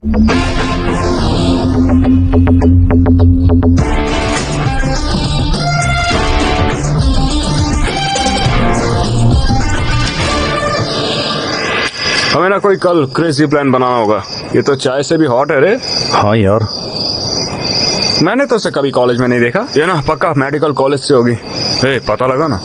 हमें ना कोई कल क्रेजी प्लान बनाना होगा। ये तो चाय से भी हॉट है रे। हाँ यार, मैंने तो उसे कभी कॉलेज में नहीं देखा। ये ना पक्का मेडिकल कॉलेज से होगी। पता लगा ना।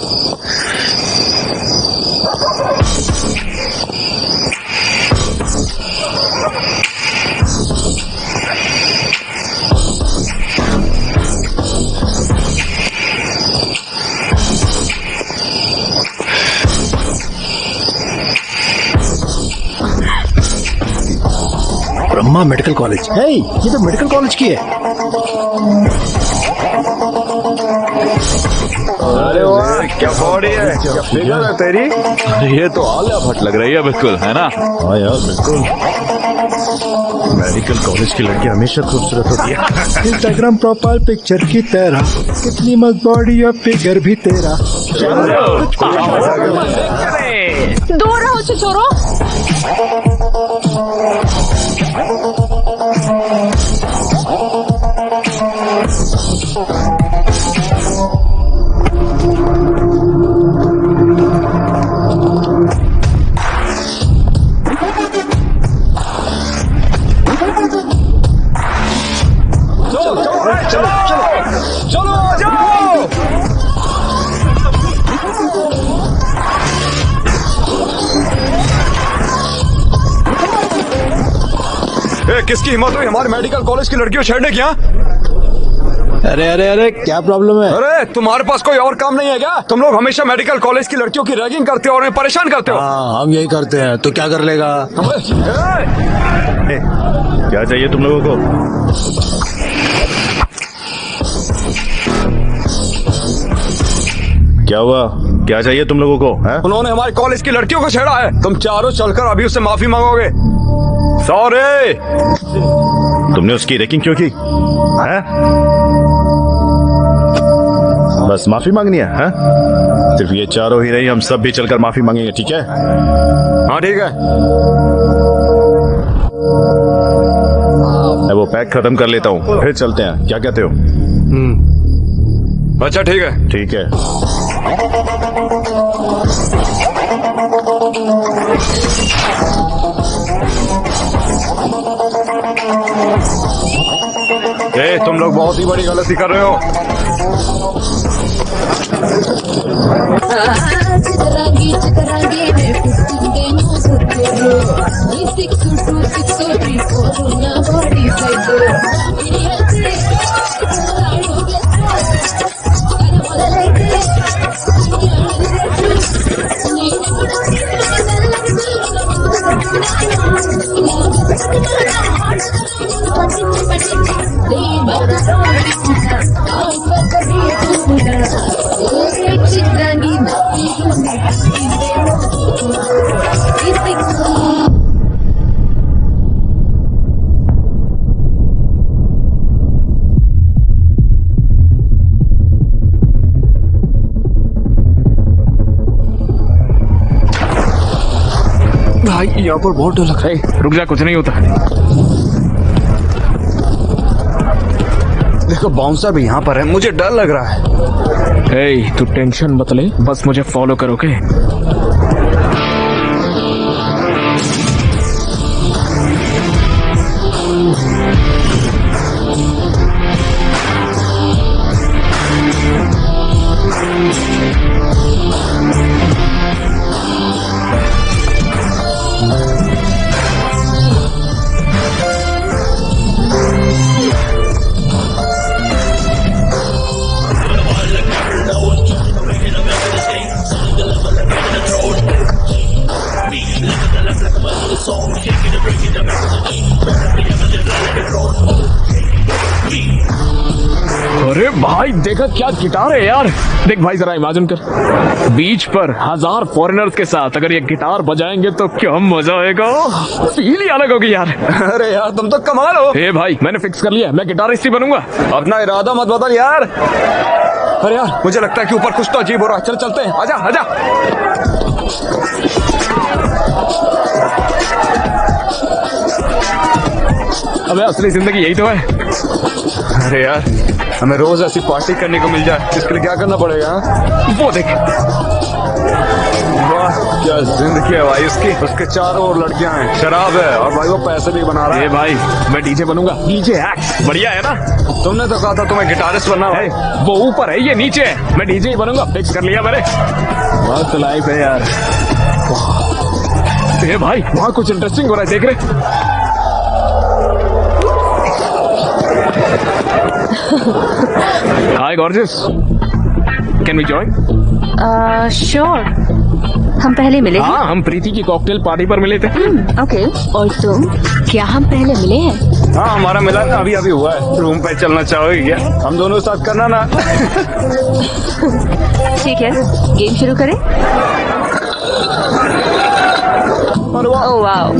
Brahma medical college. हे, ये तो मेडिकल कॉलेज की है। अरे वाह, क्या बॉडी है, क्या फिगर है तेरी। ये तो आलिया भट्ट लग रही है बिल्कुल, है ना? हाँ यार बिल्कुल। मेडिकल कॉलेज की लड़की हमेशा खूबसूरत होती है। इंस्टाग्राम प्रोफाइल पिक्चर की तरह, कितनी मस्त बॉडी और फिगर भी तेरा। दूर रहो छोरो। किसकी हिम्मत हुई हमारे मेडिकल कॉलेज की लड़कियों छेड़ने की? अरे अरे अरे, क्या प्रॉब्लम है? अरे तुम्हारे पास कोई और काम नहीं है क्या? तुम लोग हमेशा मेडिकल कॉलेज की लड़कियों की रैगिंग करते हो और उन्हें परेशान करते हो। हाँ, हम यही करते हैं, तो क्या कर लेगा? क्या चाहिए तुम लोगों को? क्या हुआ? क्या चाहिए तुम लोगों को? है? उन्होंने हमारे कॉलेज की लड़कियों को छेड़ा है। तुम चारों चलकर अभी उससे माफी मांगोगे। सॉरी। तुमने उसकी रैगिंग क्यों की? है? बस माफी मांगनी है? सिर्फ ये चारों ही नहीं, हम सब भी चलकर माफी मांगेंगे, ठीक है? हाँ ठीक है। मैं वो पैक खत्म कर लेता हूँ, फिर चलते हैं। क्या कहते हो? अच्छा ठीक है। ठीक है। तुम लोग बहुत ही बड़ी गलती कर रहे हो। भाई यहाँ पर बहुत डर लग रहा है। रुक जा, कुछ नहीं होता। देखो बाउंसर भी यहाँ पर है, मुझे डर लग रहा है। तू टेंशन मत ले, बस मुझे फॉलो करोगे। अरे भाई देखा क्या गिटार है यार। देख भाई जरा इमेजिन कर, बीच पर 1000 फॉरेनर्स के साथ अगर ये गिटार बजाएंगे तो क्या मजा आएगा। फील ही अलग होगी यार। अरे यार तुम तो कमाल हो। ए भाई मैंने फिक्स कर लिया, मैं गिटारिस्ट ही बनूंगा। अपना इरादा मत बदल यार। अरे यार मुझे लगता है कि ऊपर कुछ तो अजीब हो रहा है। चल चलते हैं, आजा आजा। अबे असली जिंदगी यही तो है। अरे यार, हमें रोज ऐसी पार्टी करने को मिल जाए, इसके लिए क्या करना पड़ेगा? हाँ? वो देख, वाह क्या जिंदगी है भाई उसकी। उसके चारों ओर लड़कियां हैं, शराब है और भाई वो पैसे भी बना रहा ए है। भाई मैं डीजे बनूंगा। डीजे एक्ट बढ़िया है ना? तुमने तो कहा था तुम्हें गिटारिस्ट बनना है। ए, वो ऊपर है, ये नीचे है। मैं डीजे ही बनूंगा, फिक्स कर लिया मैंने। मस्त लाइफ है यार। ए भाई वहाँ कुछ इंटरेस्टिंग हो रहा है, देख रहे? Hi gorgeous, can we join? Sure. हम पहले मिले हैं? हाँ, हम प्रीति की कॉकटेल पार्टी पर मिले थे। ओके। और तुम? क्या हम पहले मिले हैं? हाँ हमारा मिलन अभी अभी हुआ है। रूम पे चलना चाहोगे क्या? हम दोनों साथ करना ना। ठीक है, गेम शुरू करें? ओह वाओ,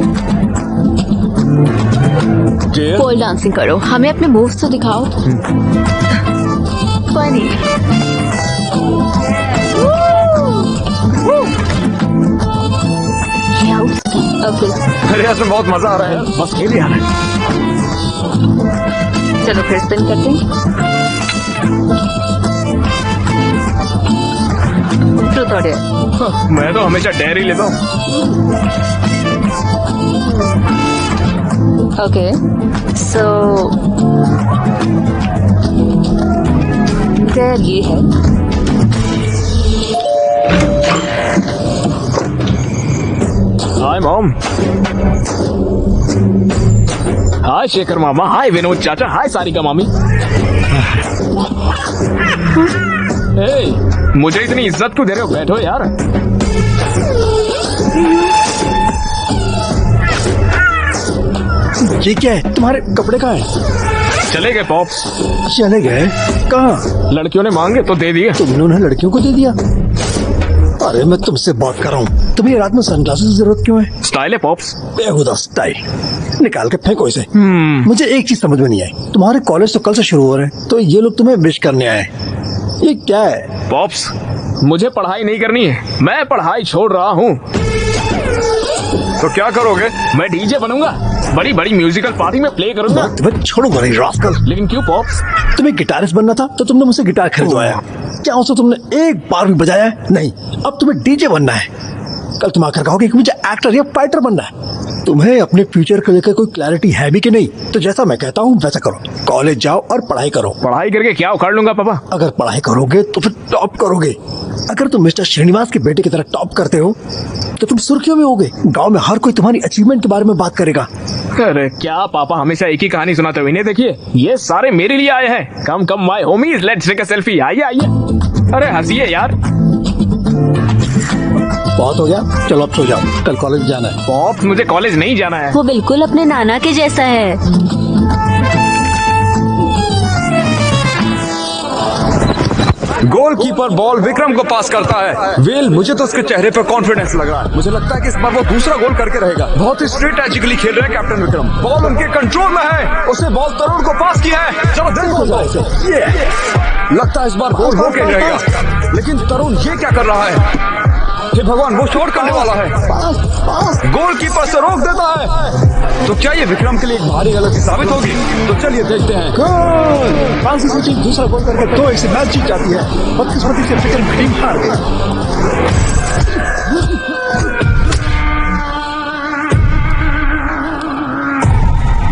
पोल डांसिंग करो। हमें अपने मूव्स तो दिखाओ। फनी। ओके, अरे इसमें बहुत मजा आ रहा है। बस खेल यार। चलो फिर स्पिन करते हैं। ट्रूथ और डेयर। मैं तो हमेशा डेयर ही लेता हूँ। ओके, सो डेयर ये है। Hi mom. हाय शेखर मामा। हाय विनोद चाचा। हाय सारिका मामी। ए, मुझे इतनी इज्जत क्यों दे रहे हो? बैठो यार। ये क्या है? तुम्हारे कपड़े कहाँ हैं? चले गए पॉप्स। चले गए? कहाँ? लड़कियों ने मांगे तो दे दिए। तुमने उन्हें लड़कियों को दे दिया? अरे मैं तुमसे बात कर रहा हूँ। तुम्हें रात में सनग्लासेस की जरूरत क्यों है? स्टाइल है पॉप्स। बेहुदा स्टाइल। निकाल के फेंको इसे। मुझे एक चीज समझ में नहीं आई। तुम्हारे कॉलेज तो कल से शुरू हो रहे हैं, तो ये लोग तुम्हें विश करने आए। ये क्या है? पॉप्स, मुझे पढ़ाई नहीं करनी है। मैं पढ़ाई छोड़ रहा हूँ। तो क्या करोगे? मैं डीजे बनूंगा। बड़ी बड़ी म्यूजिकल पार्टी में प्ले करूंगा। तुम्हें छोड़ूंगा नहीं रास्कल। लेकिन क्यों पॉप्स? तुम्हें गिटारिस्ट बनना था तो तुमने मुझसे गिटार खरीदवाया। क्या उसे तुमने एक बार भी बजाया है? नहीं। अब तुम्हें डीजे बनना है। कल तुम आकर कहोगे कि मुझे एक्टर या फाइटर बनना है। तुम्हें अपने फ्यूचर को लेकर कोई क्लैरिटी है भी कि नहीं? तो जैसा मैं कहता हूँ वैसा करो। कॉलेज जाओ और पढ़ाई करो। पढ़ाई करके क्या उखाड़ लूंगा पापा? अगर पढ़ाई करोगे तो फिर टॉप करोगे। अगर तुम मिस्टर श्रीनिवास के बेटे की तरह टॉप करते हो तो तुम सुर्खियों में होगे। गांव में हर कोई तुम्हारी अचीवमेंट के बारे में बात करेगा। अरे क्या पापा हमेशा एक ही कहानी सुनाते हुए? इन्हें देखिए, ये सारे मेरे लिए आए हैं। Come come my homies, let's take a selfie. आइए आइए। अरे हंसिए यार। बहुत हो गया, चलो अब सो जाओ। कल कॉलेज जाना है। पॉप्स, मुझे कॉलेज नहीं जाना है। वो बिल्कुल अपने नाना के जैसा है। गोलकीपर बॉल विक्रम को पास करता है। वेल, मुझे तो उसके चेहरे पर कॉन्फिडेंस लग रहा है। मुझे लगता है कि इस बार वो दूसरा गोल करके रहेगा। बहुत ही स्ट्रेटेजिकली खेल रहे हैं कैप्टन विक्रम। बॉल उनके कंट्रोल में है। उसने बॉल तरुण को पास किया है। चलो देखो लगता है इस बार गोल होके रहेगा। लेकिन तरुण ये क्या कर रहा है? हे भगवान, वो शॉट करने वाला है। गोलकीपर से रोक देता है। तो क्या ये विक्रम के लिए एक भारी गलती साबित होगी? तो चलिए देखते हैं। फ्रांस की टीम दूसरा गोल करके 2-1 से मैच जीत जाती है। बदकिस्मती से विक्रम की टीम हार गई।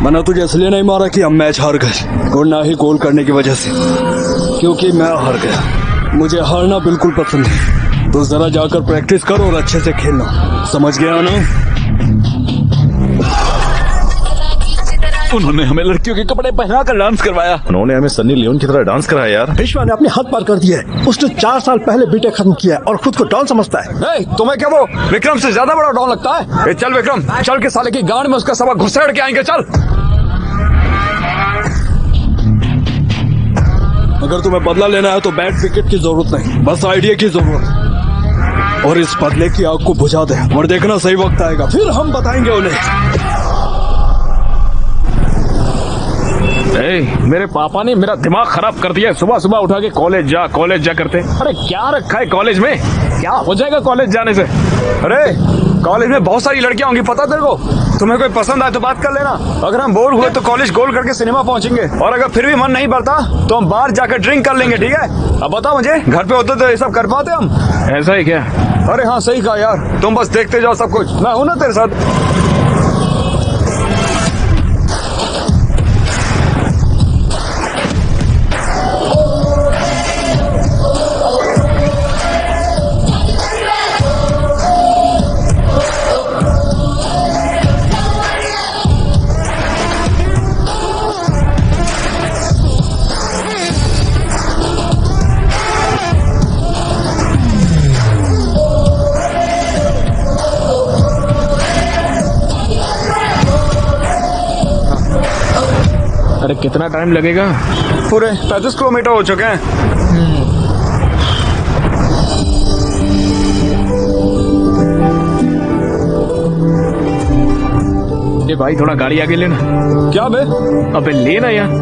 मैंने तुझे इसलिए नहीं मारा कि हम मैच हार गए, और ना ही गोल करने की वजह से, क्योंकि मैं हार गया। मुझे हारना बिल्कुल पसंद है। तो जरा जाकर प्रैक्टिस करो और अच्छे से खेलना। समझ गया ना? उन्होंने हमें लड़कियों के कपड़े पहना कर डांस करवाया। उन्होंने हमें सन्नी लियोन की तरह डांस कराया यार। विश्वा ने अपने हाथ पार कर दिया है। उसने 4 साल पहले बीटेक खत्म किया है और खुद को डॉन समझता है। तुम्हें क्या वो विक्रम से ज्यादा बड़ा डॉन लगता है? चल विक्रम, चल के साले की गांड में उसका सबक घुसेड़ के आएंगे। चल। अगर तुम्हें बदला लेना है तो बैट विकेट की जरूरत नहीं, बस आइडिया की जरूरत। और इस बदले की आग को बुझा दे, और देखना सही वक्त आएगा, फिर हम बताएंगे उन्हें। मेरे पापा ने मेरा दिमाग खराब कर दिया। सुबह सुबह उठा के कॉलेज जा करते। अरे क्या रखा है कॉलेज में? क्या हो जाएगा कॉलेज जाने से? अरे कॉलेज में बहुत सारी लड़कियां होंगी, पता तेरे को? तुम्हें कोई पसंद आए तो बात कर लेना। अगर हम बोर हुए तो कॉलेज गोल करके सिनेमा पहुंचेंगे, और अगर फिर भी मन नहीं भरता तो हम बाहर जाकर ड्रिंक कर लेंगे, ठीक है? अब बताओ मुझे, घर पे होते तो ये सब कर पाते हम? ऐसा ही क्या? अरे हाँ सही कहा यार, तुम बस देखते जाओ सब कुछ, मैं हूं ना तेरे साथ। अरे कितना टाइम लगेगा? पूरे 35 किलोमीटर हो चुके हैं। ये भाई थोड़ा गाड़ी आगे लेना। क्या बे? अबे लेना यार।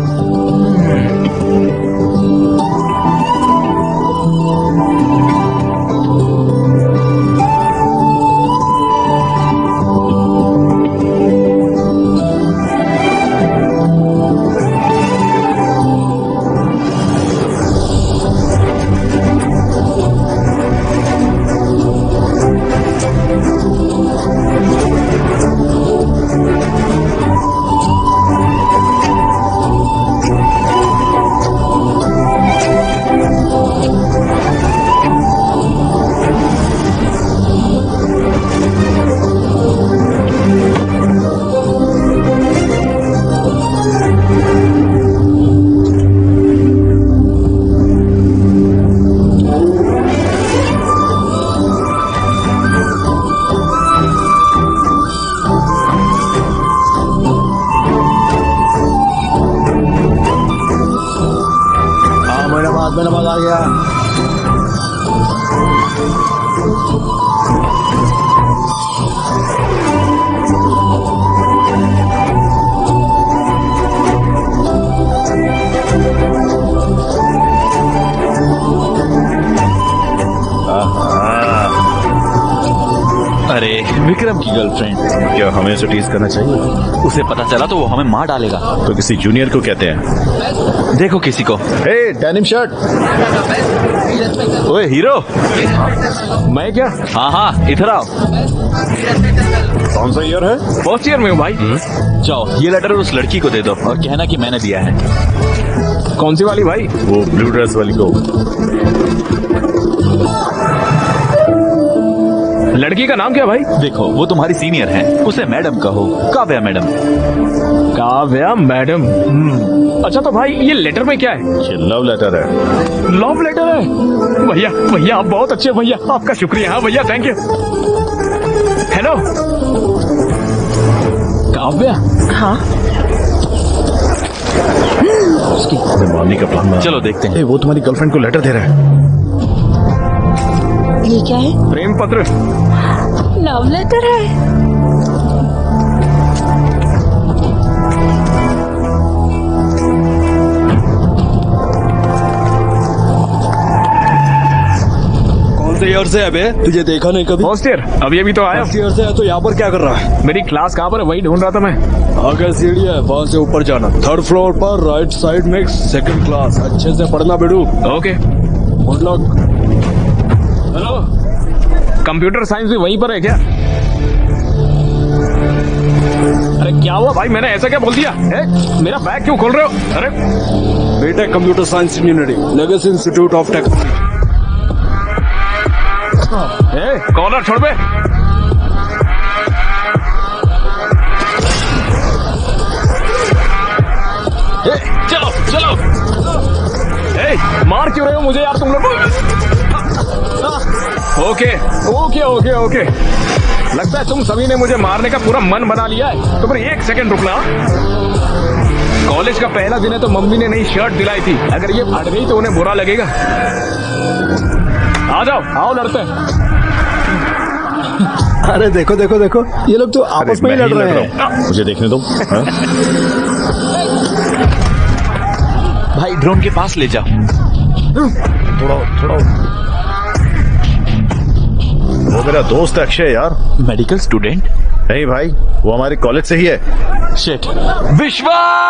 नमाज आ गया। अरे विक्रम की गर्लफ्रेंड, क्या हमें उसे टीज करना चाहिए? उसे पता चला तो वो हमें मार डालेगा। तो किसी जूनियर को कहते हैं। देखो किसी को। हे डेनिम शर्ट। ओए हीरो। मैं क्या? हाँ हाँ इधर आओ। कौन सा ईयर है? फर्स्ट ईयर में हूँ भाई। जाओ ये लेटर उस लड़की को दे दो और कहना कि मैंने दिया है। कौन सी वाली भाई? वो ब्लू ड्रेस वाली को। लड़की का नाम क्या भाई? देखो वो तुम्हारी सीनियर है, उसे मैडम कहो, काव्या मैडम। काव्या मैडम। अच्छा तो भाई ये लेटर में क्या है? ये लव लेटर है। लव लेटर है? भैया भैया आप बहुत अच्छे भैया, आपका शुक्रिया। हाँ भैया थैंक यू। हेलो काव्या। हाँ मारने का प्लान बना। चलो देखते हैं। वो तुम्हारी गर्लफ्रेंड को लेटर दे रहा है। ये क्या है? प्रेम पत्र। लव लेटर है? कौन से ईयर से है बे? तुझे देखा नहीं कभी? फर्स्ट ईयर अभी अभी तो आया। फर्स्ट ईयर से है तो यहाँ पर क्या कर रहा है? मेरी क्लास कहाँ पर है वही ढूंढ रहा था मैं। आगे सीढ़ी है, वहाँ से ऊपर जाना। 3rd फ्लोर पर राइट साइड में 2nd क्लास। अच्छे से पढ़ना बेड़ू। Okay good luck. Hello computer science भी वहीं पर है क्या? अरे क्या हुआ भाई, मैंने ऐसा क्या बोल दिया? मेरा बैग क्यों खोल रहे हो? अरे B Tech computer science engineering, legacy institute of technology. Collar छोड़ बे। चलो चलो। मार क्यों रहे हो मुझे यार तुम लोग? ओके ओके ओके ओके, लगता है तुम सभी ने मुझे मारने का पूरा मन बना लिया है। तो फिर 1 सेकंड रुकना। कॉलेज का पहला दिन है तो मम्मी ने नई शर्ट दिलाई थी, अगर ये फट गई तो उन्हें बुरा लगेगा। आ जाओ आओ लड़ते हैं। अरे देखो देखो देखो, ये लोग तो आपस में ही लड़ रहे हैं। मुझे देखने दो। हाँ? भाई ड्रोन के पास ले जाओ। थोड़ा वो मेरा दोस्त है अक्षय यार। Medical student. नहीं भाई, वो हमारे कॉलेज से ही है। शिट। विश्वास।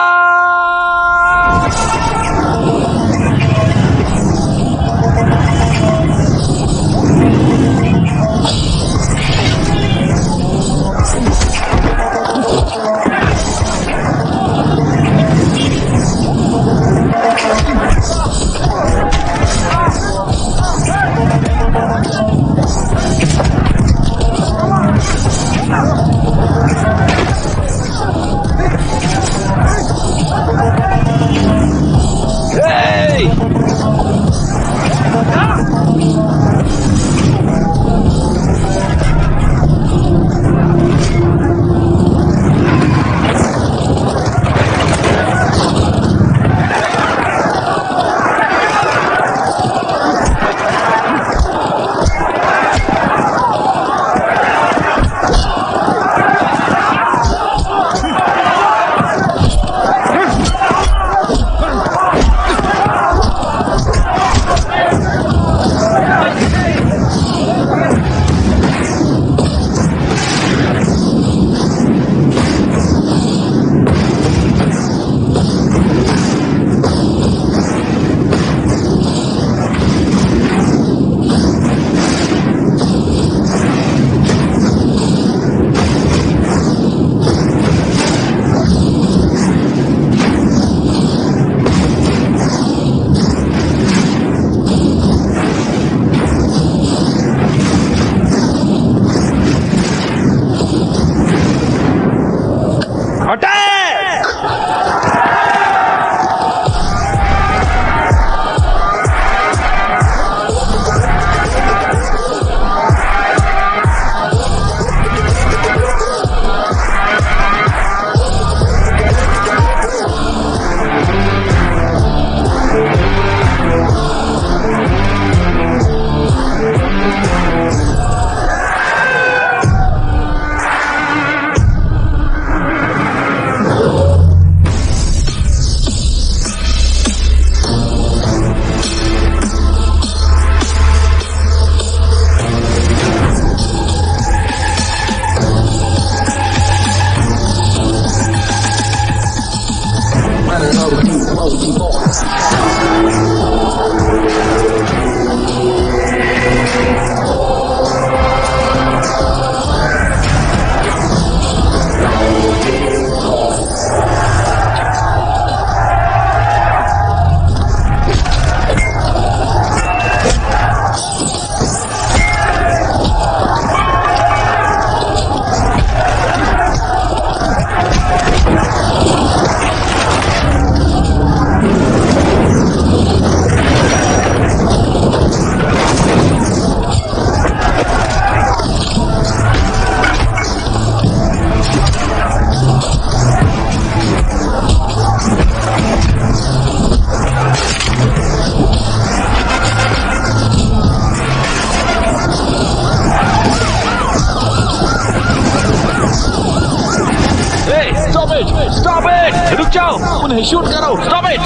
स्टॉप इट, रुक जाओ, उन्हें शूट करो, स्टॉप इट,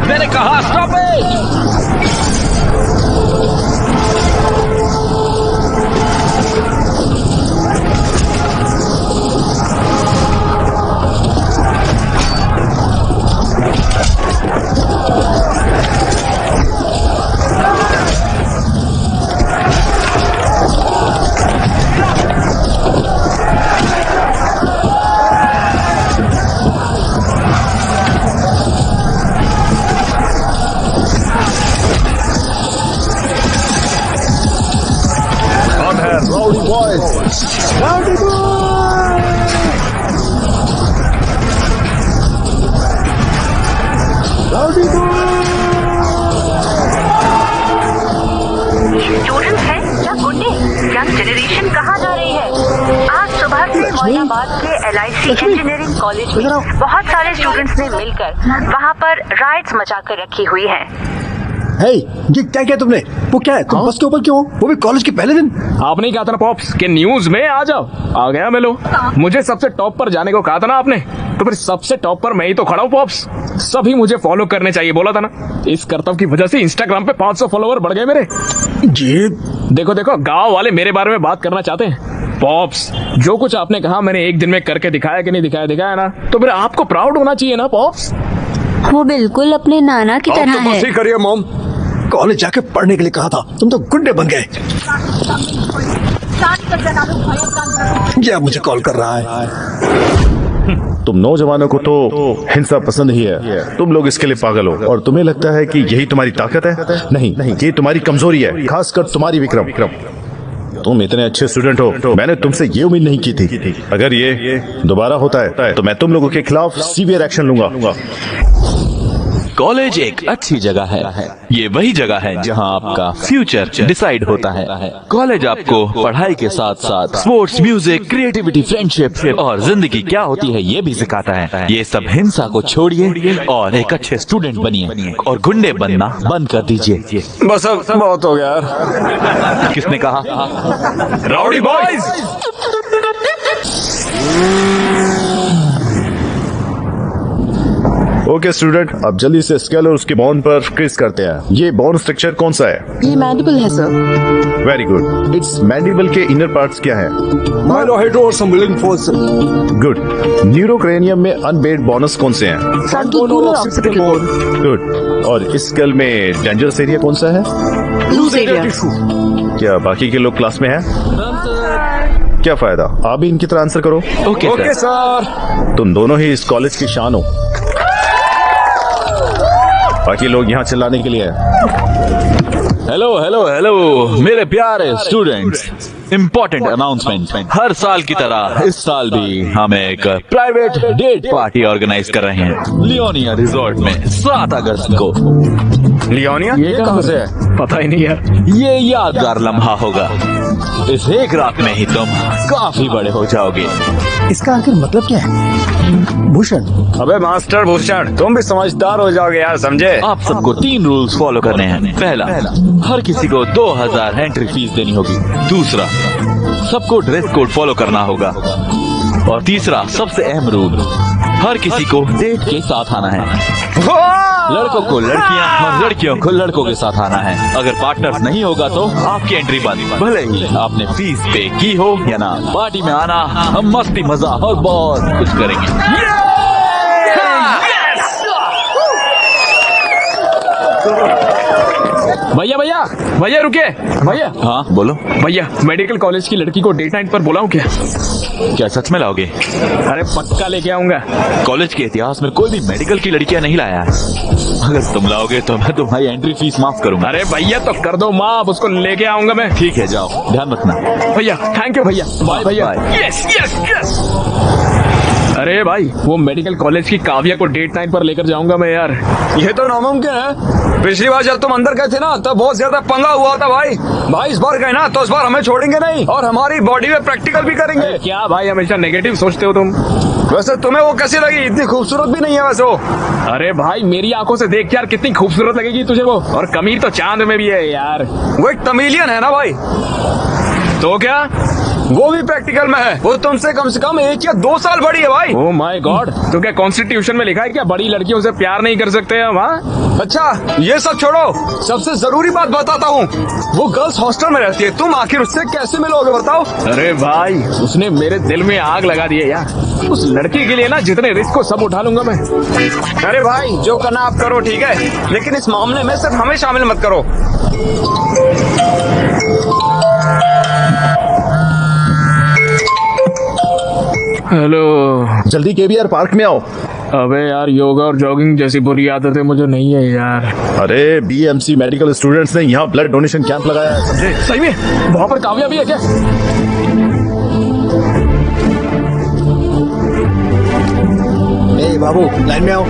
मैंने कहा स्टॉप इट। स्टूडेंट है या गुंडे? यंग जनरेशन कहाँ जा रही है? आज सुबह से मोइनाबाद के LIC इंजीनियरिंग कॉलेज में बहुत सारे स्टूडेंट्स ने मिलकर वहाँ पर राइड्स मचा कर रखी हुई हैं। हे, ये क्या किया तुमने? वो क्या है? तुम बस के ऊपर क्यों हो? वो भी कॉलेज के पहले दिन? आपने ही कहा था ना पॉप्स कि न्यूज में आ जाओ, आ गया मैं लो। मुझे सबसे टॉप पर जाने को कहा था ना आपने, तो फिर सबसे टॉप पर मैं ही तो खड़ा हूँ पॉप्स। सभी मुझे फॉलो करने चाहिए बोला था ना। इस कर्तव्य की वजह से इंस्टाग्राम पे 500 फॉलोवर बढ़ गए मेरे। जी देखो देखो, गांव वाले मेरे बारे में बात करना चाहते हैं। पॉप्स, जो कुछ आपने कहा मैंने एक दिन में करके दिखाया कि नहीं दिखाया, दिखाया ना, तो फिर आपको प्राउड होना चाहिए ना पॉप्स। वो बिल्कुल अपने नाना की तरह तो बस है। ही करिए मॉम। कॉलेज जाके पढ़ने के लिए कहा था, तुम तो गुंडे बन गए। ये अब मुझे कॉल कर रहा है। तुम नौजवानों को तो हिंसा पसंद ही है। तुम लोग इसके लिए पागल हो और तुम्हें लगता है कि यही तुम्हारी ताकत है। नहीं, ये तुम्हारी कमजोरी है, खासकर तुम्हारी विक्रम। तुम इतने अच्छे स्टूडेंट हो, मैंने तुमसे ये उम्मीद नहीं की थी। अगर ये दोबारा होता है तो मैं तुम लोगों के खिलाफ सीवियर एक्शन लूंगा। कॉलेज एक अच्छी जगह है। ये वही जगह है जहां आपका फ्यूचर डिसाइड होता है। कॉलेज आपको पढ़ाई के साथ साथ स्पोर्ट्स, म्यूजिक, क्रिएटिविटी, फ्रेंडशिप और जिंदगी क्या होती है ये भी सिखाता है। ये सब हिंसा को छोड़िए और एक अच्छे स्टूडेंट बनिए और गुंडे बनना बंद कर दीजिए। बस अब बहुत हो गया यार। किसने कहा? राउडी बॉयज, ओके स्टूडेंट, अब जल्दी से स्केल और उसके बॉन्ड पर क्रिस करते हैं। ये बॉन्ड स्ट्रक्चर कौन सा है? ये मैंडिबल है sir. Very good. It's mandible के इनर पार्ट्स क्या है? माइलोहाइड्रो और संबलिंग फोर्स। गुड। न्यूरोक्रेनियम में अनबेड बोनस कौन से हैं? गुड। और इस स्केल में डेंजरस एरिया कौन सा है? Loose area. क्या बाकी के लोग क्लास में हैं? क्या फायदा, आप भी इनकी तरह आंसर करो। Okay sir. तुम दोनों ही इस कॉलेज की शान हो। बाकी लोग यहाँ चिल्लाने के लिए हैं। हेलो हेलो हेलो मेरे प्यारे स्टूडेंट्स, इम्पोर्टेंट अनाउंसमेंट। हर साल की तरह इस साल भी हम एक प्राइवेट डेट पार्टी ऑर्गेनाइज कर रहे हैं लियोनिया रिजॉर्ट में 7 अगस्त को। लियोनिया ये कहाँ से है? पता ही नहीं यार। ये यादगार लम्हा होगा। इस एक रात में ही तुम काफी बड़े हो जाओगे। इसका आखिर मतलब क्या है? भूषण, अबे मास्टर भूषण, तुम भी समझदार हो जाओगे यार, समझे? आप सबको 3 रूल्स फॉलो करने हैं। पहला, हर किसी को 2000 एंट्री फीस देनी होगी। दूसरा, सबको ड्रेस कोड फॉलो करना होगा। और तीसरा, सबसे अहम रूल, हर किसी को डेट के साथ आना है। लड़कों को लड़कियां और लड़कियों को लड़कों के साथ आना है। अगर पार्टनर नहीं होगा तो आपकी एंट्री बंद, भले ही आपने फीस पे की हो या ना। पार्टी में आना, हम मस्ती मजाक और बहुत कुछ करेंगे। भैया भैया भैया रुके भैया। हाँ बोलो। भैया, मेडिकल कॉलेज की लड़की को डेट नाइट पर बुलाऊं क्या? क्या सच में लाओगे? अरे पक्का लेके आऊंगा। कॉलेज के इतिहास में कोई भी मेडिकल की लड़कियां नहीं लाया है। अगर तुम लाओगे तो मैं तुम्हारी एंट्री फीस माफ करूंगा। अरे भैया तो कर दो माफ, उसको लेके आऊंगा मैं। ठीक है, जाओ, ध्यान रखना। भैया थैंक यू भैया। बाय भैया। Yes yes yes. अरे भाई, वो मेडिकल कॉलेज की काव्या को डेट नाइट पर लेकर जाऊंगा मैं यार। ये तो नामुमकिन है। पिछली बार जब तुम अंदर गए थे ना, तब बहुत ज्यादा पंगा हुआ था भाई। इस बार गए ना तो इस बार हमें छोड़ेंगे नहीं और हमारी बॉडी में प्रैक्टिकल भी करेंगे। क्या भाई, हमेशा नेगेटिव सोचते हो तुम। वैसे तुम्हें वो कैसी लगी? इतनी खूबसूरत भी नहीं है वैसे वो। अरे भाई, मेरी आंखों से देख यार, कितनी खूबसूरत लगेगी तुझे वो। और कमीर तो चांद में भी है यार। वो एक तमिलियन है ना भाई। तो क्या? वो भी प्रैक्टिकल में है। वो तुमसे कम 1 या 2 साल बड़ी है भाई। ओह माय गॉड, तो क्या कॉन्स्टिट्यूशन में लिखा है क्या बड़ी लड़कियों से प्यार नहीं कर सकते हम? हाँ, अच्छा ये सब छोड़ो, सबसे जरूरी बात बताता हूँ। वो गर्ल्स हॉस्टल में रहती है, तुम आखिर उससे कैसे मिलोगे बताओ? अरे भाई, उसने मेरे दिल में आग लगा दी है यार। उस लड़की के लिए ना जितने रिस्क को सब उठा लूंगा मैं। अरे भाई, जो करना आप करो, ठीक है, लेकिन इस मामले में सिर्फ हमें शामिल मत करो। हेलो, जल्दी केबीआर पार्क में आओ। अबे यार, योगा और जॉगिंग जैसी बुरी आदतें मुझे नहीं है यार। अरे बीएमसी मेडिकल स्टूडेंट्स ने यहाँ ब्लड डोनेशन कैंप लगाया है, समझे? सही में? वहाँ पर काव्या भी है क्या? ए बाबू, लाइन में आओ।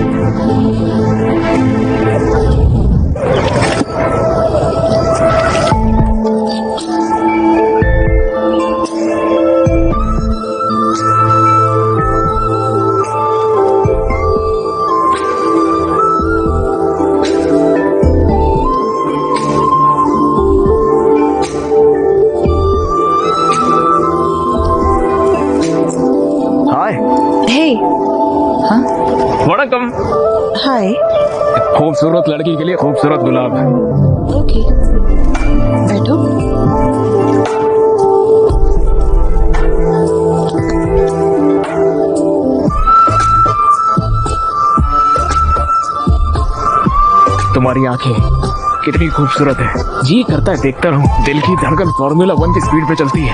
हाय। खूबसूरत लड़की के लिए खूबसूरत गुलाब। ओके, बैठो। तुम्हारी आंखें कितनी खूबसूरत है, जी करता है देखता रहूं। दिल की धड़कन फॉर्मूला 1 की स्पीड पे चलती है।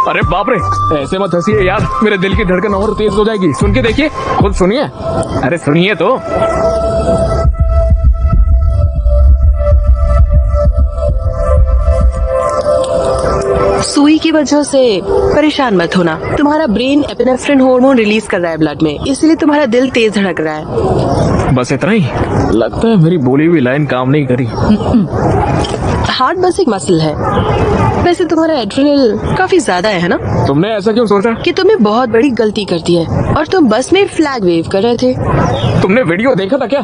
अरे बाप रे, ऐसे मत हंसिए यार, मेरे दिल की धड़कन और तेज हो जाएगी। सुन के देखिए, खुद सुनिए। अरे सुनिए तो। सुई की वजह से परेशान मत होना। तुम्हारा ब्रेन एपिनेफ्रिन हार्मोन रिलीज कर रहा है ब्लड में, इसलिए तुम्हारा दिल तेज धड़क रहा है। बस इतना ही? लगता है मेरी बोली हुई लाइन काम नहीं करी। हार्ट बस एक मसल है। वैसे तुम्हारा एड्रेनल काफी ज्यादा है ना? तुमने ऐसा क्यों सोचा? कि तुमने बहुत बड़ी गलती कर दी है और तुम बस में फ्लैग वेव कर रहे थे। तुमने वीडियो देखा था क्या?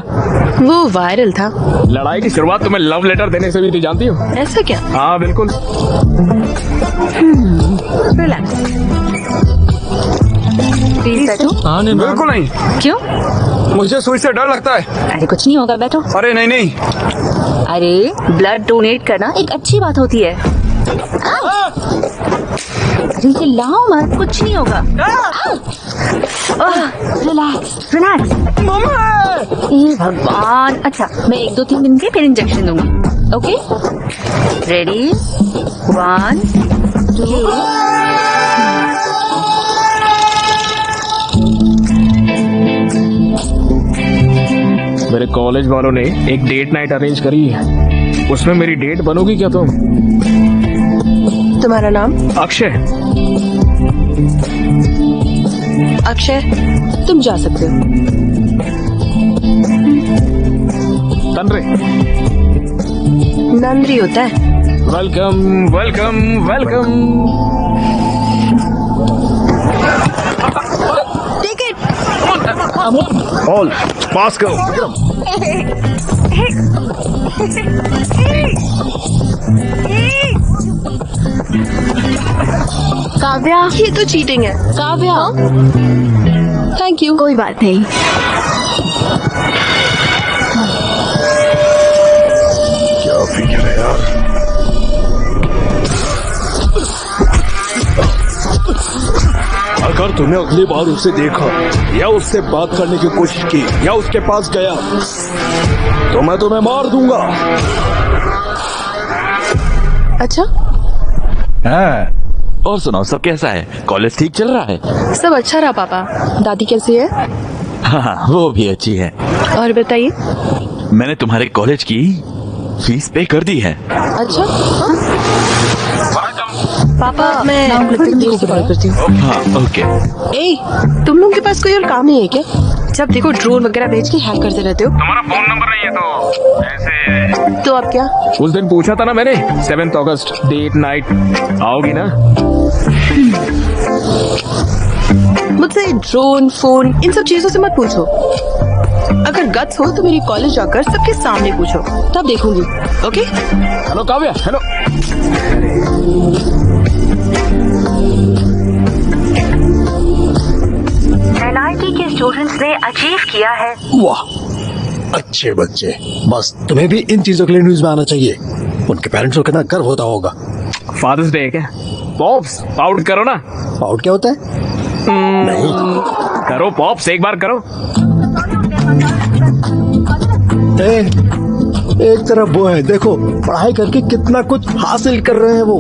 वो वायरल था। लड़ाई की शुरुआत तुम्हें लव लेटर देने से भी थी, जानती हो? ऐसा क्या? हाँ बिल्कुल। रिलैक्स। हाँ नहीं, बिल्कुल नहीं। क्यों? मुझे सुई से डर लगता है। अरे कुछ नहीं होगा, बैठो। अरे नहीं नहीं। अरे ब्लड डोनेट करना एक अच्छी बात होती है। अरे चिल्लाओ मत, कुछ नहीं होगा। Relax relax. हे भगवान। अच्छा, मैं 1-2-3 दिन के फिर इंजेक्शन दूंगी। Okay, ready? 1 2। मेरे कॉलेज वालों ने एक डेट नाइट अरेंज करी है, उसमें मेरी डेट बनोगी क्या तुम? तुम्हारा नाम? अक्षय। अक्षय, तुम जा सकते हो। तनरे। नंदरी होता है। Welcome welcome welcome. Take it. All pass करो विक्रम। काव्या, ये तो चीटिंग है। काव्या। Thank you. कोई बात नहीं। क्या फिक्र है यार। अगर तुमने अगली बार उसे देखा या उससे बात करने की कोशिश की या उसके पास गया तो मैं तुम्हें मार दूंगा। अच्छा, हाँ। और सुनाओ, सब कैसा है? कॉलेज ठीक चल रहा है? सब अच्छा रहा पापा। दादी कैसी है? हाँ, वो भी अच्छी है। और बताइए। मैंने तुम्हारे कॉलेज की फीस पे कर दी है। अच्छा, पापा मैं थोड़ी देर से कॉल करती हूँ। हाँ ओके। ए, तुम लोगों के पास कोई और काम नहीं है क्या? जब देखो ड्रोन वगैरह भेज के हैक करते रहते हो। तुम्हारा फोन नंबर नहीं है तो ऐसे? तो अब क्या? उस दिन पूछा था ना मैंने, 7 अगस्त डेट नाइट, आओगी ना? मुझसे ड्रोन, फोन, इन सब चीजों से मत पूछो। अगर गट्स हो तो मेरी कॉलेज जाकर सबके सामने पूछो, तब देखूंगी। Okay? Hello Kavya. Hello. NIT के स्टूडेंट्स ने अचीव किया है। वाह, अच्छे बच्चे। बस तुम्हें भी इन चीजों के लिए न्यूज में आना चाहिए। उनके पेरेंट्स को कितना गर्व होता होगा। फादर्स डे है क्या? पॉप्स आउट करो ना। आउट क्या होता है? नहीं। करो पॉप्स, एक बार करो। एक तरफ वो है, देखो पढ़ाई करके कितना कुछ हासिल कर रहे हैं वो,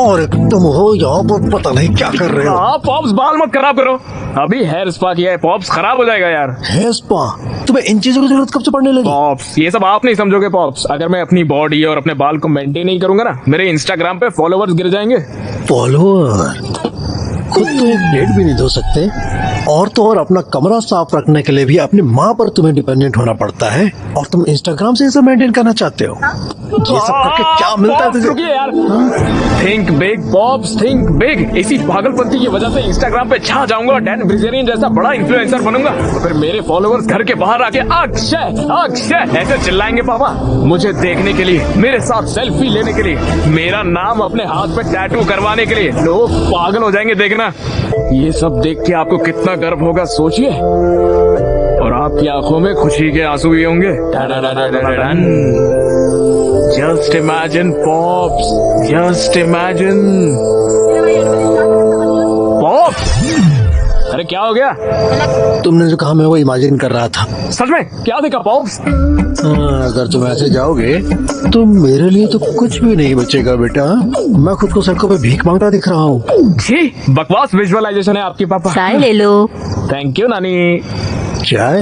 और तुम हो यहाँ पर पता नहीं क्या कर रहे हो। हाँ पॉप्स, बाल मत खराब करो। अभी हेयर स्पा किया है, पॉप्स खराब हो जाएगा यार। Hair spa? तुम्हें इन चीजों की जरूरत कब से पड़ने लगी? पॉप्स, ये सब आप नहीं समझोगे पॉप्स। अगर मैं अपनी बॉडी और अपने बाल को मेंटेन नहीं करूंगा ना, मेरे इंस्टाग्राम पे फॉलोवर्स गिर जाएंगे। फॉलोअर? खुद तो एक प्लेट भी नहीं धो सकते, और तो और अपना कमरा साफ रखने के लिए भी अपनी माँ पर तुम्हें डिपेंडेंट होना पड़ता है, और तुम इंस्टाग्राम से इसे मेंटेन करना चाहते हो। ये सब करके क्या मिलता है तुझे? रुकिए यार। Think big pops, think big. इसी पागलपंती की वजह से इंस्टाग्राम पे छा जाऊंगा और डैन ब्रिजेरियन जैसा बड़ा इन्फ्लुएंसर बनूंगा। फिर मेरे फॉलोअर्स घर के बाहर आके अक्षय अक्षय ऐसे चिल्लाएंगे पापा, मुझे देखने के लिए, मेरे साथ सेल्फी लेने के लिए, मेरा नाम अपने हाथ पे टैटू करवाने के लिए। लोग पागल हो जाएंगे देखना। ये सब देख के आपको कितना गर्व होगा सोचिए। और आपकी आंखों में खुशी के आंसू भी होंगे। Just imagine pops, just imagine pops. अरे क्या हो गया? तुमने जो कहा मैं वो इमेजिन कर रहा था। सच में क्या देखा पॉप्स? अगर तुम ऐसे जाओगे तो मेरे लिए तो कुछ भी नहीं बचेगा बेटा। मैं खुद को सड़कों पे भीख मांगता दिख रहा हूँ। जी बकवास विजुअलाइजेशन है आपकी पापा। चाय ले लो। थैंक यू नानी। चाय?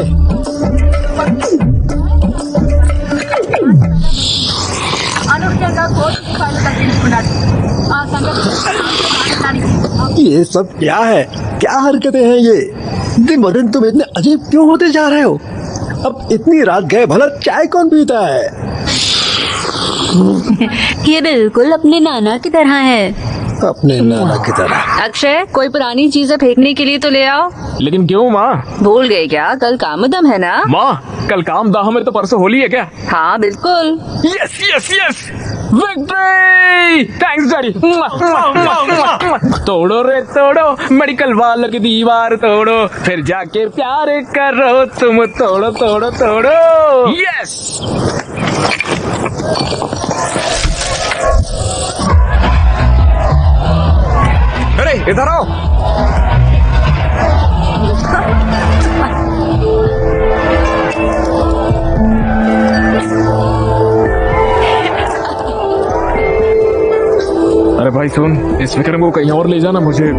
ये सब क्या है? क्या हरकतें हैं ये? दिन ब दिन तुम इतने अजीब क्यों होते जा रहे हो? अब इतनी रात गए भला चाय कौन पीता है? ये बिल्कुल अपने नाना की तरह है। अपने नाना की तरह। अक्षय, कोई पुरानी चीजें फेंकने के लिए तो ले आओ। लेकिन क्यों माँ? भूल गए क्या? कल कामदम है ना? माँ कल काम दाह में तो परसों होली है क्या? हाँ बिल्कुल। Yes yes yes, victory! Thanks daddy. तोड़ो रे तोड़ो, मेडिकल वालों की दीवार तोड़ो, फिर जाके प्यार करो तुम। तोड़ो तोड़ो तोड़ो। यस। अरे इधर आओ। अरे भाई सुन, इस विक्रम को कहीं और ले जाना, मुझे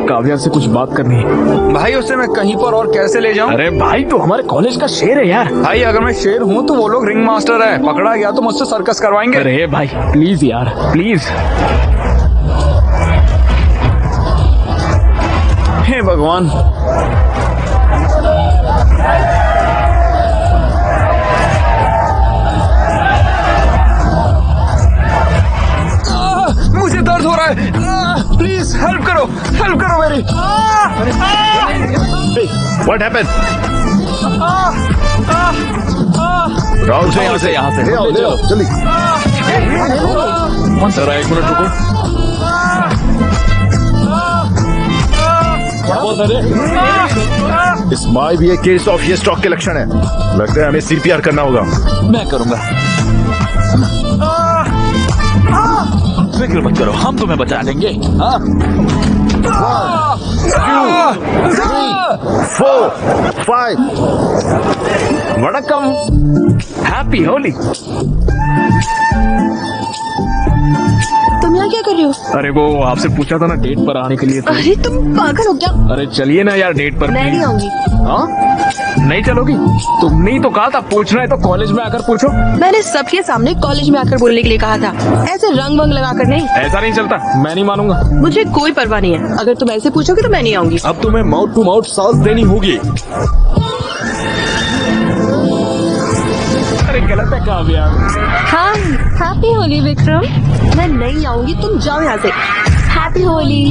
काव्या से कुछ बात करनी है। भाई उसे मैं कहीं पर और कैसे ले जाऊं? अरे भाई तो हमारे कॉलेज का शेर है यार। भाई अगर मैं शेर हूँ तो वो लोग रिंग मास्टर है, पकड़ा गया तो मुझसे सर्कस करवाएंगे। अरे भाई प्लीज यार प्लीज। हे भगवान। मुझे दर्द हो रहा है, प्लीज हेल्प करो मेरी। What happened? राहुल से यहाँ से ले आओ जल्दी। जरा एक मिनट रुको। इस माई भी एक केस ऑफ ये स्ट्रोक के लक्षण है। लगता है हमें सीपीआर करना होगा। मैं करूंगा। फिक्र मत करो, हम तुम्हें बचा लेंगे। हाँ 4 5 वणक्कम, हैप्पी होली। तुम यहाँ क्या कर रहे हो? अरे वो आपसे पूछा था ना डेट पर आने के लिए तो। अरे तुम पागल हो क्या? अरे चलिए ना यार डेट पर। मैं नहीं आऊंगी। हाँ नहीं चलोगी? तुमने ही तो कहा था पूछना है तो कॉलेज में आकर पूछो। मैंने सबके सामने कॉलेज में आकर बोलने के लिए कहा था, ऐसे रंग वंग लगा कर नहीं। ऐसा नहीं चलता, मैं नहीं मानूंगा। मुझे कोई परवाह नहीं है, अगर तुम ऐसे पूछोगे तो मैं नहीं आऊंगी। अब तुम्हें माउथ टू माउथ सांस देनी होगी। अरे गलत है काव्या। हाँ हैप्पी होली विक्रम। मैं नहीं आऊंगी, तुम जाओ यहाँ से। हैप्पी होली।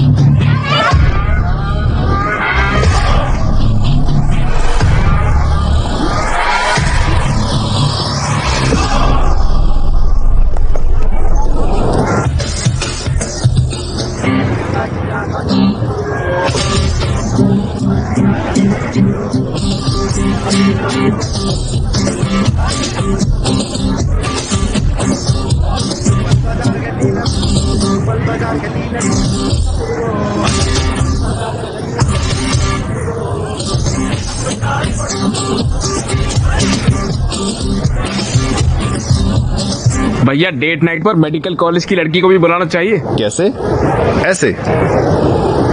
भैया डेट नाइट पर मेडिकल कॉलेज की लड़की को भी बुलाना चाहिए। कैसे? ऐसे?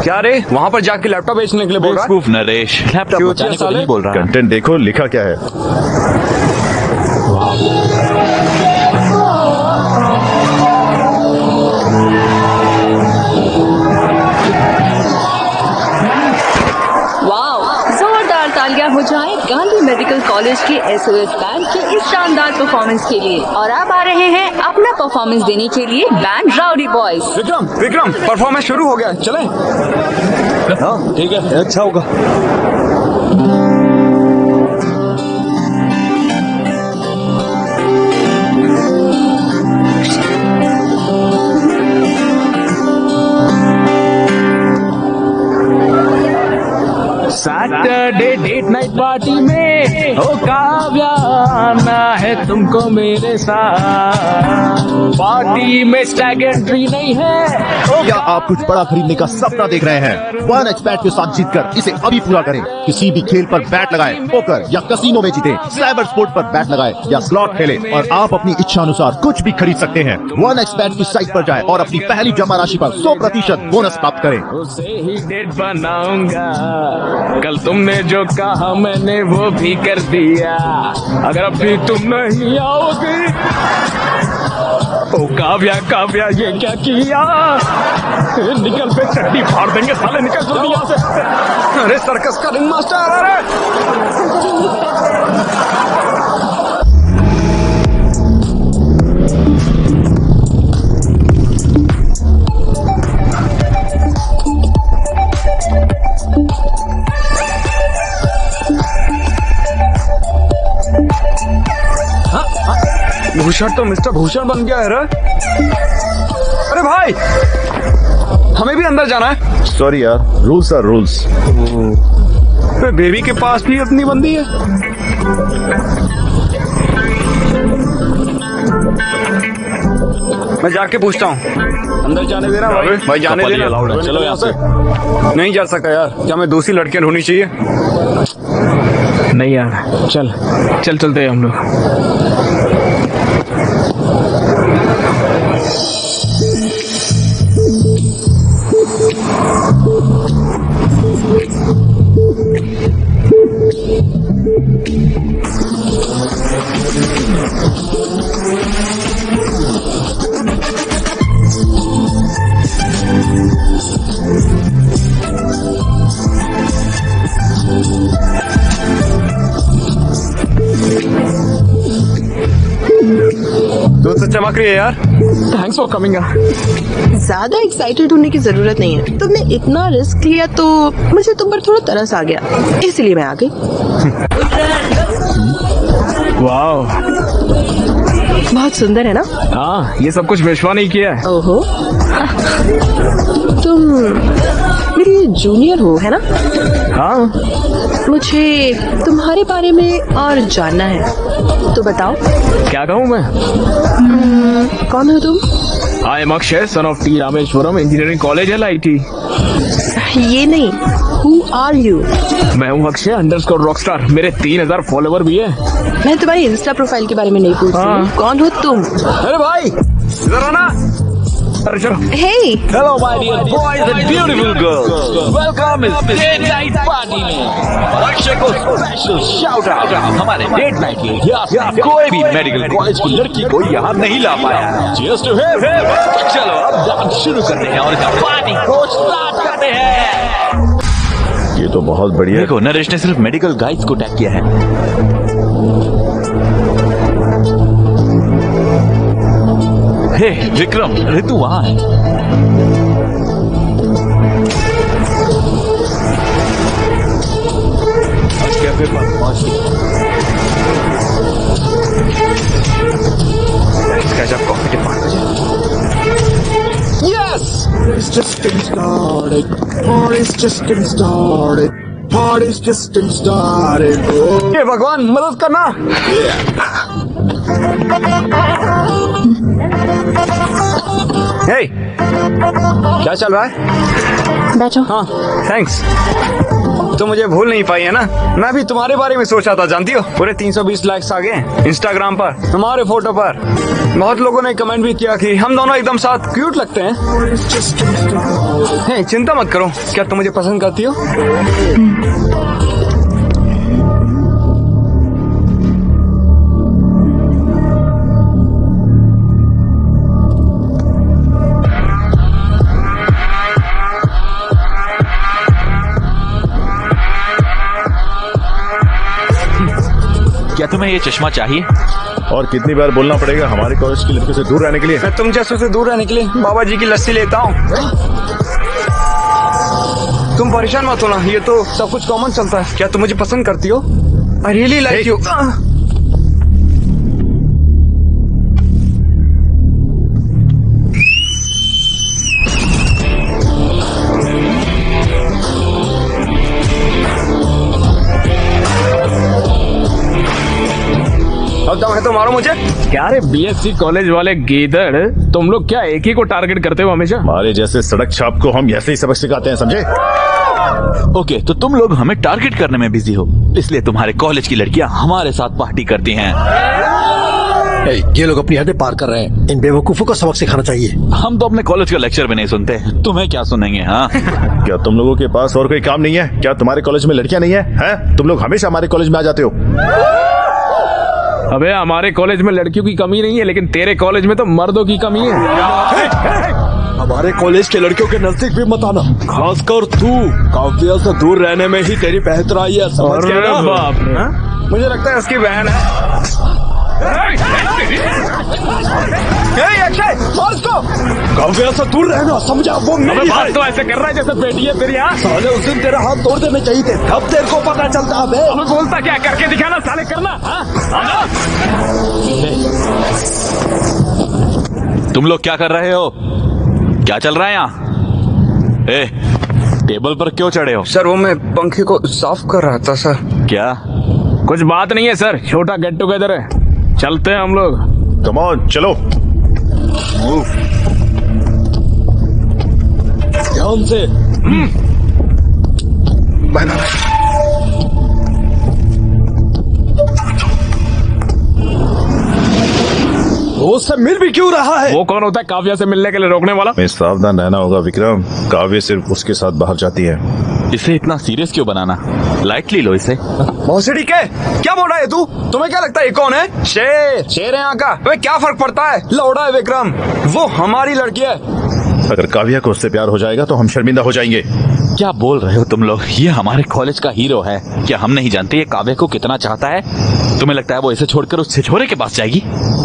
क्या रे वहाँ पर जाके लैपटॉप बेचने के लिए बोल रहा है? बेवकूफ नरेश, लैपटॉप क्यों बचाने को साले? नहीं बोल रहा। कंटेंट देखो लिखा क्या है। वाह, जोरदार तालियां हो जाए गांधी मेडिकल कॉलेज के एसओएस बैंड के इस शानदार परफॉर्मेंस के लिए। और अब आ रहे हैं अपना परफॉर्मेंस देने के लिए band rowdy boys. Vikram performance शुरू हो गया, चलें? हाँ ठीक है, अच्छा होगा। Sad Saturday date night party में ओ काव्या आना है तुमको मेरे साथ। पार्टी में स्टैग एंट्री नहीं है। क्या आप कुछ बड़ा खरीदने का सपना देख रहे हैं? 1xBet के साथ जीतकर इसे अभी पूरा करें। किसी भी खेल पर बैट लगाएं, पोकर या कसीनो में जीतें, साइबर स्पोर्ट पर बैट लगाएं या स्लॉट खेलें और आप अपनी इच्छा अनुसार कुछ भी खरीद सकते हैं। 1xBet की साइट पर जाएं और अपनी पहली जमा राशि पर 100% बोनस प्राप्त करें। उसे ही डेट बनाऊंगा। कल तुमने जो कहा मैंने वो भी कर दिया। अगर अभी तुम नहीं आओगे ओ काव्या काव्या ये क्या किया? निकल पे चड्डी फाड़ देंगे साले, निकल जल्दी यहाँ से। अरे सर्कस का रिंग मास्टर, अरे भूषण तो मिस्टर भूषण बन गया है रे। अरे भाई, हमें भी अंदर जाना है। सॉरी यार, रूल्स आर रूल्स। बेबी के पास भी अपनी बंदी है। मैं जाके पूछता हूँ। अंदर जाने देना भाई, भाई जाने देना। चलो यहाँ से। नहीं जा सकता यार, क्या मैं दूसरी लड़कियां ढूंढनी चाहिए? नहीं यार, चल चल चलते हैं हम लोग। दूध से चमक रही है यार। Thanks for coming. ज्यादा एक्साइटेड होने की जरूरत नहीं है। तुमने इतना रिस्क लिया तो मुझे तुम पर थोड़ा तरस आ गया, इसलिए मैं आ गई। वाह, बहुत सुंदर है ना? हाँ, ये सब कुछ विश्वा नहीं किया है। ओहो, तुम मेरी जूनियर हो है ना? हाँ, मुझे तुम्हारे बारे में और जानना है, तो बताओ। क्या कहूँ मैं? कौन हो तुम? I am Akshay, son of T Rameswaram engineering college LIT। ये नहीं, हु आर यू? मैं हूँ अक्षय अंडरस्कोर रॉकस्टार। मेरे 3000 फॉलोवर भी है। मैं तुम्हारी इंस्टा प्रोफाइल के बारे में नहीं पूछ रही हूँ। कौन हो तुम? अरे भाई इधर आना। अरे चलो। Hey! Hello my dear boys and beautiful girls, welcome इस डेट नाइट पार्टी में। और अक्षय को स्पेशल शाउट आउट हमारे डेट नाइट के इतिहास में कोई भी मेडिकल कॉलेज की लड़की को यहाँ नहीं ला पाया। Cheers to him. चलो अब डांस शुरू करते हैं और इस पार्टी को स्टार्ट करते हैं। ये तो बहुत बढ़िया। देखो, नरेश ने सिर्फ मेडिकल गाइड्स को टैग किया है। हे विक्रम, ऋतु वहां है। कैफे पर पहुंच गई। जब कॉफी के 5 बजे। Yes! It's just getting started. Party's just getting started. Party's just getting started. Oh. ये भगवान मदद करना। हे, क्या चल रहा है? बैठो। हाँ, थैंक्स। तुम मुझे भूल नहीं पाई है ना? मैं भी तुम्हारे बारे में सोचा था, जानती हो? पूरे 320 लाइक्स आ गए इंस्टाग्राम पर हमारे फोटो पर। बहुत लोगों ने कमेंट भी किया कि हम दोनों एकदम साथ क्यूट लगते हैं। हे, चिंता मत करो। क्या तुम मुझे पसंद करती हो? क्या तुम्हें ये चश्मा चाहिए? और कितनी बार बोलना पड़ेगा हमारे कॉलेज की लड़कियों से दूर रहने के लिए? मैं तुम जैसों से दूर रहने के लिए बाबा जी की लस्सी लेता हूँ। तुम परेशान मत होना, ये तो सब कुछ कॉमन चलता है। क्या तुम मुझे पसंद करती हो? I really like you. अब दम है तो मारो मुझे। क्या रे बीएससी कॉलेज वाले गीदड़, तुम लोग क्या एक ही को टारगेट करते हो हमेशा? हमारे जैसे सड़क छाप को हम ऐसे ही सबक सिखाते हैं, समझे? ओके, तो तुम लोग हमें टारगेट करने में बिजी हो, इसलिए तुम्हारे कॉलेज की लड़कियां हमारे साथ पार्टी करती हैं। ये लोग अपनी हदें पार कर रहे हैं, इन बेवकूफों को सबक सिखाना चाहिए। हम तो अपने कॉलेज का लेक्चर भी नहीं सुनते, तुम्हें क्या सुनेंगे? हाँ क्या तुम लोगों के पास और कोई काम नहीं है? क्या तुम्हारे कॉलेज में लड़कियां नहीं है? हैं? तुम लोग हमेशा हमारे कॉलेज में आ जाते हो। अबे हमारे कॉलेज में लड़कियों की कमी नहीं है, लेकिन तेरे कॉलेज में तो मर्दों की कमी है। हमारे कॉलेज के लड़कियों के नजदीक भी मत आना, खासकर तू। काव्या से दूर रहने में ही तेरी बेहतराई है, समझ गया ना? बाप रे, मुझे लगता है उसकी बहन है। अक्षय, मार उसको। काव्या से दूर रहना, समझा? वो मेरी बात है। तो ऐसे कर रहा है जैसे बेटी है तेरी। हाँ साले उस दिन तेरा हाथ तोड़ देने चाहिए थे, तब तेरे को पता चलता। अबे हमें बोलता क्या, करके दिखाना साले, करना। हाँ? तुम लोग क्या कर रहे हो? क्या चल रहा है यहाँ? ए, टेबल पर क्यों चढ़े हो? सर वो मैं पंखे को साफ कर रहा था सर। क्या? कुछ बात नहीं है सर, छोटा गेट टुगेदर है, चलते हैं हम लोग। कम ऑन, चलो। ध्यान से। वो उससे मिल भी क्यों रहा है? वो कौन होता है काव्या से मिलने के लिए रोकने वाला? हमें सावधान रहना होगा विक्रम, काव्य सिर्फ उसके साथ बाहर जाती है। इसे इतना सीरियस क्यों बनाना? लाइटली लो इसे। भोसड़ी के क्या बोल रहा है तू? तुम्हें क्या लगता है ये कौन है? शेर, शेर है यहाँ का। तुम्हें क्या फर्क पड़ता है? लौड़ा है विक्रम, वो हमारी लड़की है। अगर काव्या को उससे प्यार हो जाएगा तो हम शर्मिंदा हो जाएंगे। क्या बोल रहे हो तुम लोग? ये हमारे कॉलेज का हीरो है, क्या हम नहीं जानते ये काव्या को कितना चाहता है? तुम्हें लगता है वो इसे छोड़कर उस छिछोरे के पास जाएगी?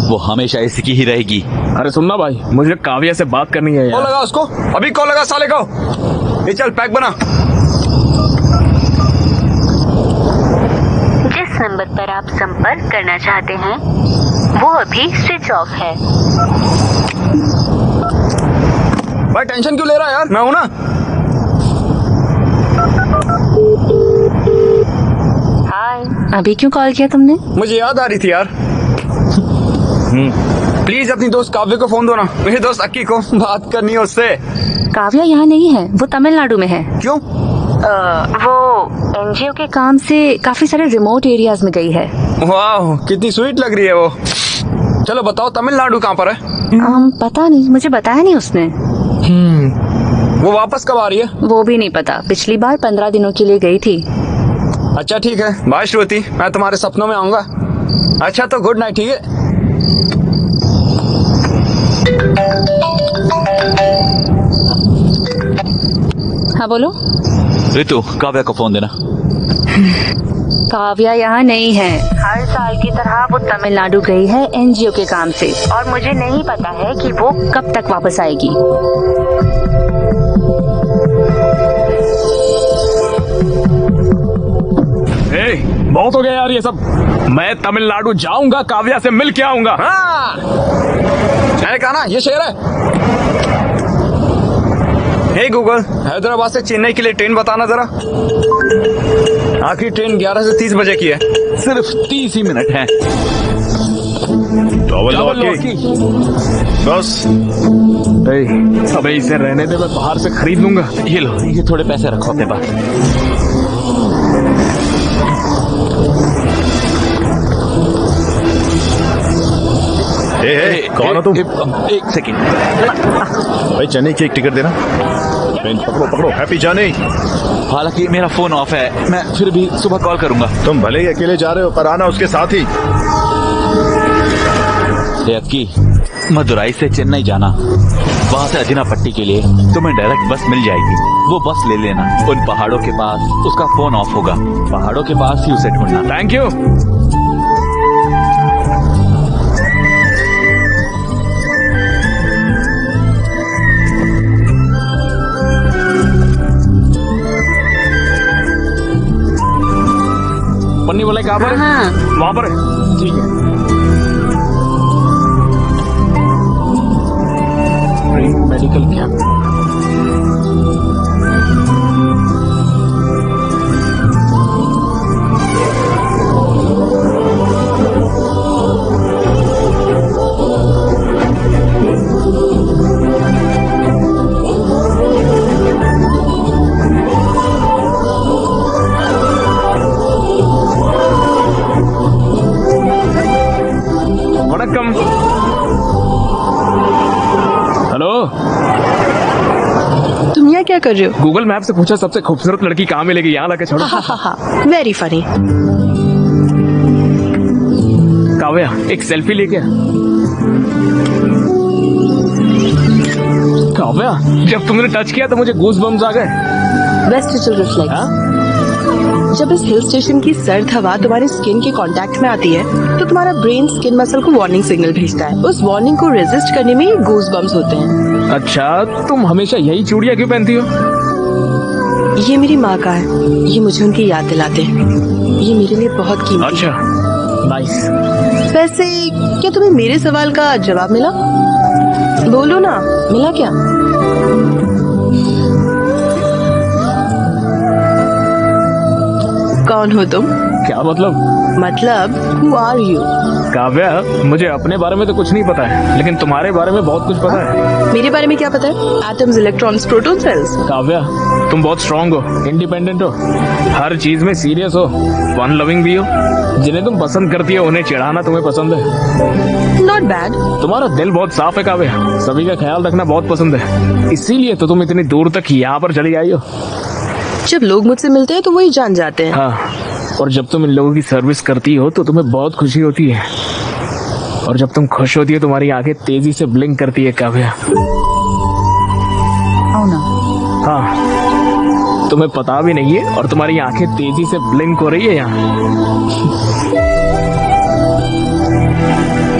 वो हमेशा इसी की ही रहेगी। अरे सुनना भाई, मुझे काव्या से बात करनी है कॉल यार। लगा उसको, अभी कॉल लगा साले को। ये चल पैक बना। जिस नंबर पर आप संपर्क करना चाहते हैं वो अभी स्विच ऑफ है। भाई टेंशन क्यों ले रहा है यार, मैं हूं ना। हाय, अभी क्यों कॉल किया तुमने? मुझे याद आ रही थी यार। प्लीज अपनी दोस्त काव्य को फोन दो ना, मेरे दोस्त अक्की को बात करनी है उससे। काव्या यहाँ नहीं है, वो तमिलनाडु में है। क्यों? वो एनजीओ के काम से काफी सारे रिमोट एरियाज में गई है। वाह कितनी स्वीट लग रही है वो। चलो बताओ तमिलनाडु कहाँ पर है? पता नहीं, मुझे बताया नहीं उसने। वो वापस कब आ रही है? वो भी नहीं पता, पिछली बार 15 दिनों के लिए गई थी। अच्छा ठीक है, बाय श्रुति, मैं तुम्हारे सपनों में आऊंगा। अच्छा तो गुड नाइट, ठीक है? हाँ बोलो। ऋतु, काव्या को फोन देना। काव्या यहाँ नहीं है, हर साल की तरह वो तमिलनाडु गई है एनजीओ के काम से, और मुझे नहीं पता है कि वो कब तक वापस आएगी। बहुत हो गया यार ये सब। मैं तमिलनाडु जाऊंगा, काव्या से मिल के आऊंगा। हाँ मैंने कहा ना ये शेर है। हे गूगल, हैदराबाद से चेन्नई के लिए ट्रेन बताना जरा। आखिरी ट्रेन 11 से 30 बजे की है। सिर्फ 30 ही मिनट है। डबल की बस। अबे इसे रहने दे, मैं बाहर से खरीद लूंगा। ये लो, ये थोड़े पैसे रखो अपने पास। कौन हो तुम? एक सेकेंड भाई चेन्नई की एक टिकट देना। ट्रेन पकड़ो पकड़ो, हैप्पी जर्नी। हालांकि मेरा फोन ऑफ है, मैं फिर भी सुबह कॉल करूंगा। तुम भले ही अकेले जा रहे हो पर आना उसके साथ ही। की मदुराई से चेन्नई जाना, वहाँ से अजिनापट्टी के लिए तुम्हें डायरेक्ट बस मिल जाएगी। वो बस ले लेना, उन पहाड़ों के पास उसका फोन ऑफ होगा, पहाड़ों के पास ही उसे ढूंढना। Thank you. पन्नी बोले कहाँ पर? हाँ। वहाँ पर है, ठीक है। Medical camp. क्या कर रहे हो? गूगल मैप से पूछा सबसे खूबसूरत लड़की कहाँ मिलेगी, यहाँ लाके छोड़ो। Very funny. काव्या एक सेल्फी लेके आ। काव्या जब तुमने टच किया तो मुझे गूज बम्स आ गए। Vestigial reflex. जब इस हिल स्टेशन की सर्द हवा तुम्हारी स्किन के कांटेक्ट में आती है तो तुम्हारा ब्रेन स्किन मसल को वार्निंग सिग्नल भेजता है। उस वार्निंग को रेजिस्ट करने में गूज बम्स होते हैं। अच्छा तुम हमेशा यही चूड़ियां क्यों पहनती हो? ये मेरी माँ का है, ये मुझे उनकी याद दिलाते हैं। ये मेरे लिए बहुत कीमती है। अच्छा नाइस। वैसे क्या तुम्हें मेरे सवाल का जवाब मिला? बोलो ना, मिला क्या? कौन हो तुम? क्या मतलब? मतलब हु आर यू? काव्या मुझे अपने बारे में तो कुछ नहीं पता है, लेकिन तुम्हारे बारे में बहुत कुछ पता है। मेरे बारे में क्या पता है? Atoms, electrons, proton, cells. Kavya तुम बहुत स्ट्रांग हो, इंडिपेंडेंट हो, हर चीज में सीरियस हो, फन लविंग भी हो। जिन्हें तुम पसंद करती हो उन्हें चिढ़ाना तुम्हें पसंद है। Not bad. तुम्हारा दिल बहुत साफ है काव्या, सभी का ख्याल रखना बहुत पसंद है, इसीलिए तो तुम इतनी दूर तक यहाँ पर चली आई हो। जब लोग मुझसे मिलते हैं तो वही जान जाते हैं। हाँ, और जब तुम इन लोगों की सर्विस करती हो तो तुम्हें बहुत खुशी होती है, और जब तुम खुश होती हो तुम्हारी आंखें तेजी से ब्लिंक करती है काव्या। हाँ, तुम्हें पता भी नहीं है और तुम्हारी आंखें तेजी से ब्लिंक हो रही है यहाँ।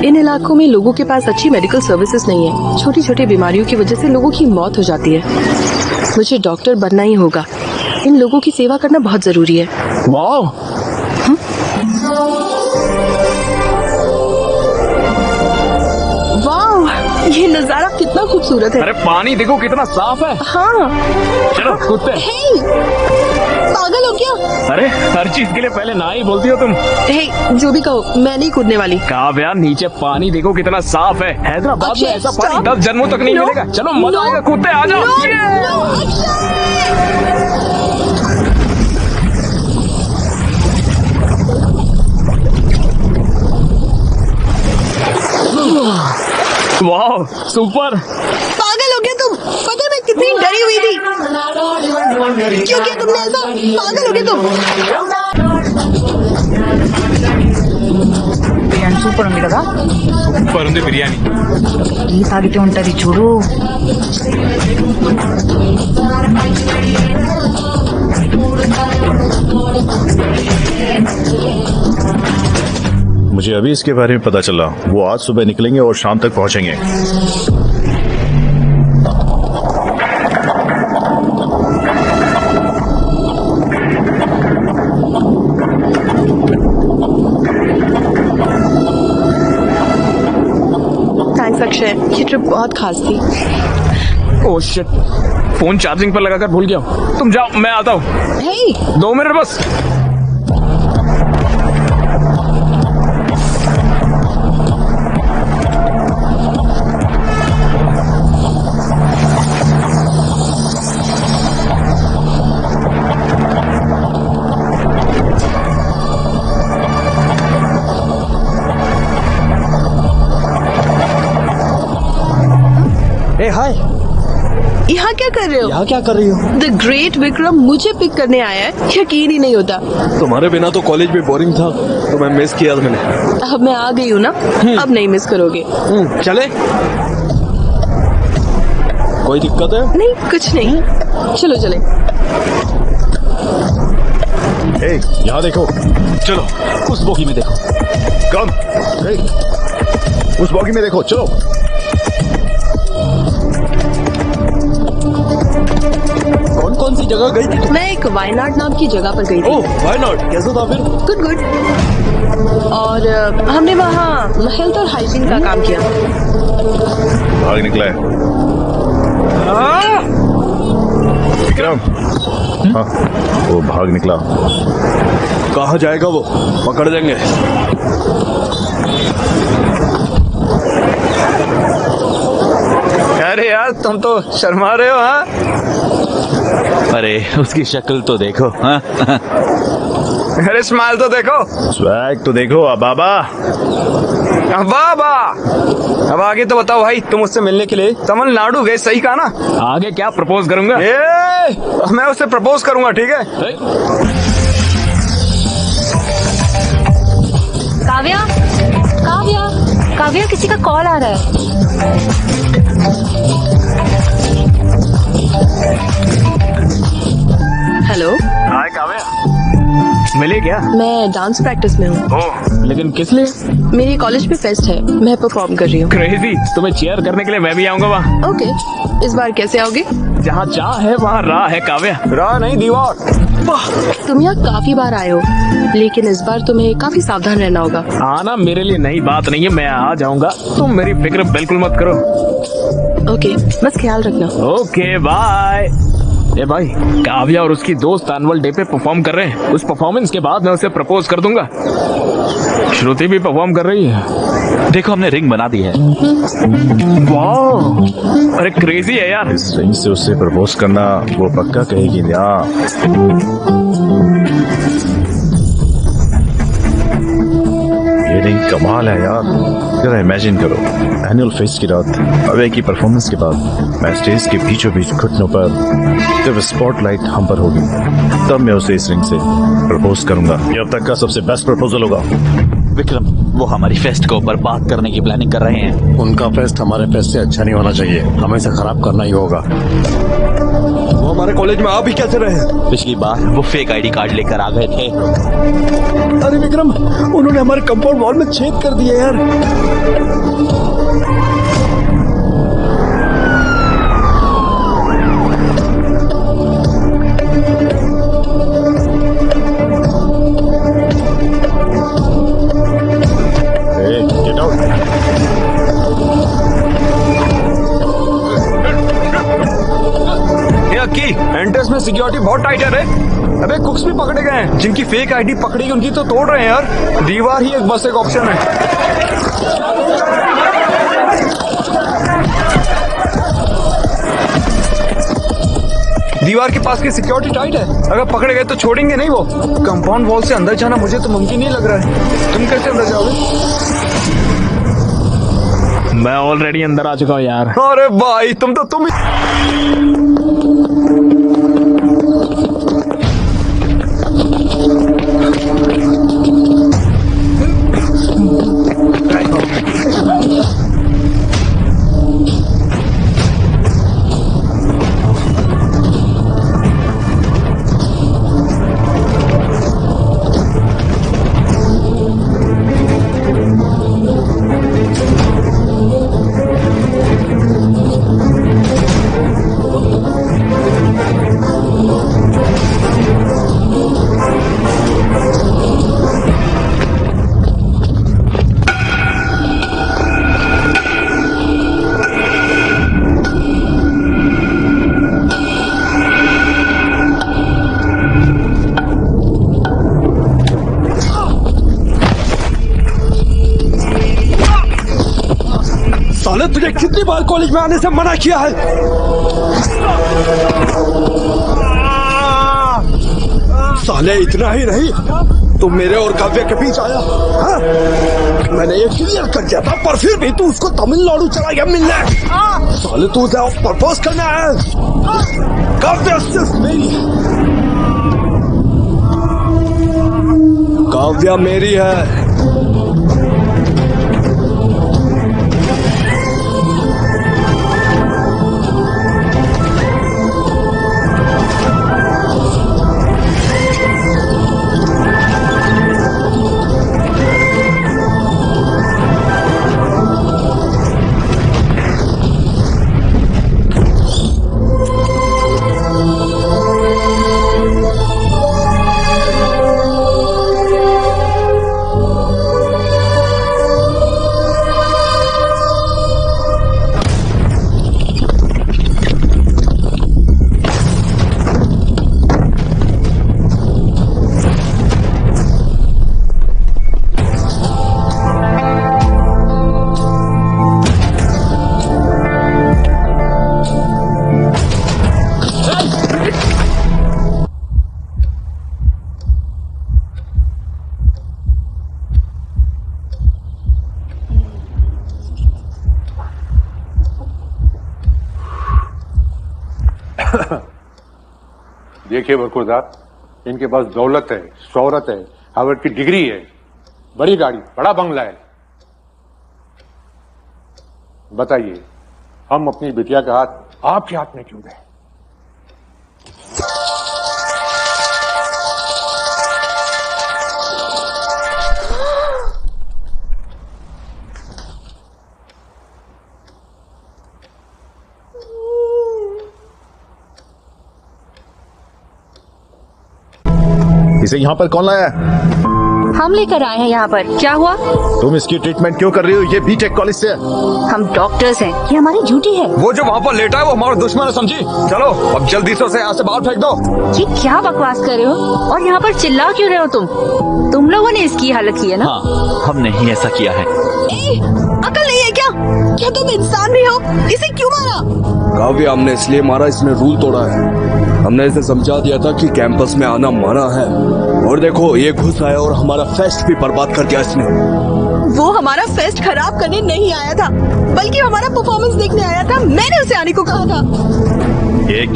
इन इलाकों में लोगों के पास अच्छी मेडिकल सर्विसेज नहीं है। छोटी छोटी बीमारियों की वजह से लोगों की मौत हो जाती है। मुझे डॉक्टर बनना ही होगा। इन लोगों की सेवा करना बहुत जरूरी है। वाह, वाह, ये नजारा कितना खूबसूरत है। अरे पानी देखो कितना साफ है। हाँ। चलो कूदते। हे, पागल हो क्या? अरे हर चीज के लिए पहले ना ही बोलती हो तुम। हे, जो भी कहो, मैं नहीं कूदने वाली। काव्या नीचे पानी देखो कितना साफ है। हैदराबाद में ऐसा पानी 10 जन्मों तक नहीं मिलेगा। चलो मजा आएगा, कूदते, आ जाओ। वाह सुपर। पागल हो गया तुम? पता है मैं कितनी डरी हुई थी। क्यों किया तुमने ऐसा? पागल हो गया तुम? బిర్యానీ సూపర్ ఉంది కదా? సూపర్ ఉంది బిర్యానీ. టీ తాగితే ఉంటది చూడు. मुझे अभी इसके बारे में पता चला। वो आज सुबह निकलेंगे और शाम तक पहुंचेंगे। थैंक्स अक्षय, ये ट्रिप बहुत खास थी। ओह शिट, फोन चार्जिंग पर लगाकर भूल गया हूँ। तुम जाओ, मैं आता हूँ। हे, 2 मिनट बस। हाय, यहाँ क्या कर रहे हो? यहाँ क्या कर रही हो? द ग्रेट विक्रम मुझे पिक करने आया है, यकीन ही नहीं होता। तुम्हारे बिना तो कॉलेज में बोरिंग था, तो मैं मिस किया मैंने। अब मैं आ गई हूँ ना, अब नहीं मिस करोगे। चले? कोई दिक्कत है? नहीं, कुछ नहीं, चलो चले। यहाँ देखो। चलो उस बोगी में देखो। कम। उस बोगी में देखो, चलो। कौन कौन सी जगह गई थी? मैं एक वायनाड नाम की जगह पर गई थी। ओह वायनाड, कैसा था फिर? Good good. और हमने वहाँ हेल्थ और हाइजीन का काम किया। भाग निकला है विक्रम। हाँ, वो भाग निकला। कहाँ जाएगा वो? पकड़ देंगे। अरे यार तुम तो शर्मा रहे हो। हाँ, अरे उसकी शक्ल तो देखो। हाँ? अरे स्माइल तो देखो। स्वैग तो देखो बाबा। वाह वाह। अब आगे तो बताओ भाई, तुम उससे मिलने के लिए तमिलनाडु गए, सही कहा ना? आगे क्या प्रपोज करूंगा? मैं उससे प्रपोज करूंगा, ठीक है? काव्या, काव्या, काव्या, किसी का कॉल आ रहा है। हेलो, हाय काव्या, मिले क्या? मैं डांस प्रैक्टिस में हूँ। ओह, लेकिन किस लिए? मेरी कॉलेज में फेस्ट है, मैं परफॉर्म कर रही हूँ। क्रेजी, तुम्हें चीयर करने के लिए मैं भी आऊंगा वहाँ। ओके, इस बार कैसे आओगे? जहाँ चाह है वहाँ राह है काव्या। राह नहीं, दीवार। तुम यहाँ काफी बार आए हो, लेकिन इस बार तुम्हें काफी सावधान रहना होगा। आना मेरे लिए नई बात नहीं है, मैं आ जाऊंगा, तुम मेरी फिक्र बिल्कुल मत करो। ओके, बस ख्याल रखना। Okay bye. ए भाई, काव्या और उसकी दोस्त एनुअल डे पे परफॉर्म कर रहे हैं। उस परफॉर्मेंस के बाद मैं उसे प्रपोज कर दूंगा। श्रुति भी परफॉर्म कर रही है। देखो, हमने रिंग बना दी है। वाह, अरे क्रेजी है यार। इस रिंग से उससे प्रपोज करना वो पक्का कहेगी ना। ये रिंग कमाल है यार। जरा इमेजिन करो, एनुअल फेस्ट की रात, अवे की परफॉर्मेंस के बाद मैं स्टेज के बीचों बीच घुटनों पर, जब स्पॉटलाइट हम पर होगी, तब मैं उसे इस रिंग से प्रपोज करूंगा। ये अब तक का सबसे बेस्ट प्रपोजल होगा। विक्रम, वो हमारी फेस्ट को बर्बाद करने की प्लानिंग कर रहे हैं। उनका फेस्ट हमारे फेस्ट से अच्छा नहीं होना चाहिए, हमें इसे खराब करना ही होगा। वो हमारे कॉलेज में आ भी कैसे रहे? पिछली बार वो फेक आईडी कार्ड लेकर आ गए थे। अरे विक्रम, उन्होंने हमारे कंपाउंड वॉल में छेद कर दिए यार। Get out. की एंट्रेंस में सिक्योरिटी बहुत टाइट है रे। अबे कुक्स भी पकड़े गए हैं, जिनकी फेक आईडी पकड़ी उनकी तो तोड़ रहे हैं यार। दीवार ही एक बस एक ऑप्शन है। दीवार के पास की सिक्योरिटी टाइट है, अगर पकड़े गए तो छोड़ेंगे नहीं वो। कंपाउंड वॉल से अंदर जाना मुझे तो मुमकिन नहीं लग रहा है। तुम कैसे अंदर जाओगे? मैं ऑलरेडी अंदर आ चुका हूँ यार। अरे भाई, तुम साले, तुझे कितनी बार कॉलेज में आने से मना किया है? साले, इतना ही नहीं, तुम मेरे और काव्या के बीच आया। हाँ? मैंने ये क्लियर कर दिया था, पर फिर भी तू उसको तमिलनाडु चला गया मिलने। साले, तू उसे प्रपोज करना है। काव्या सिर्फ मेरी है। काव्या मेरी है। देखिए बरखुरदार, इनके पास दौलत है, शोहरत है, हार्वर्ड की डिग्री है, बड़ी गाड़ी, बड़ा बंगला है। बताइए, हम अपनी बिटिया का हाथ आपके हाथ में क्यों दें? इसे यहाँ पर कौन लाया है? हम लेकर आए हैं यहाँ पर। क्या हुआ? तुम इसकी ट्रीटमेंट क्यों कर रही हो? ये बीटेक कॉलेज से है। हम डॉक्टर्स हैं, ये हमारी ड्यूटी है। वो जो वहाँ पर लेटा है वो हमारा दुश्मन है, समझी? चलो अब जल्दी से उसे यहाँ से बाहर फेंक दो। ये क्या बकवास कर रहे हो? और यहाँ पर चिल्ला क्यों रहे हो तुम लोगों ने इसकी हालत की है ना? हाँ, हमने ही ऐसा किया है। अकल नहीं है क्या? क्या तुम इंसान भी हो? इसे क्यों मारा? काव्या, हमने इसलिए मारा, इसने रूल तोड़ा है। हमने इसे समझा दिया था कि कैंपस में आना मना है, और देखो ये घुस आया और हमारा फेस्ट भी बर्बाद कर दिया इसने। वो हमारा फेस्ट खराब करने नहीं आया था, बल्कि हमारा परफॉर्मेंस देखने आया था। मैंने उसे आने को कहा था। ये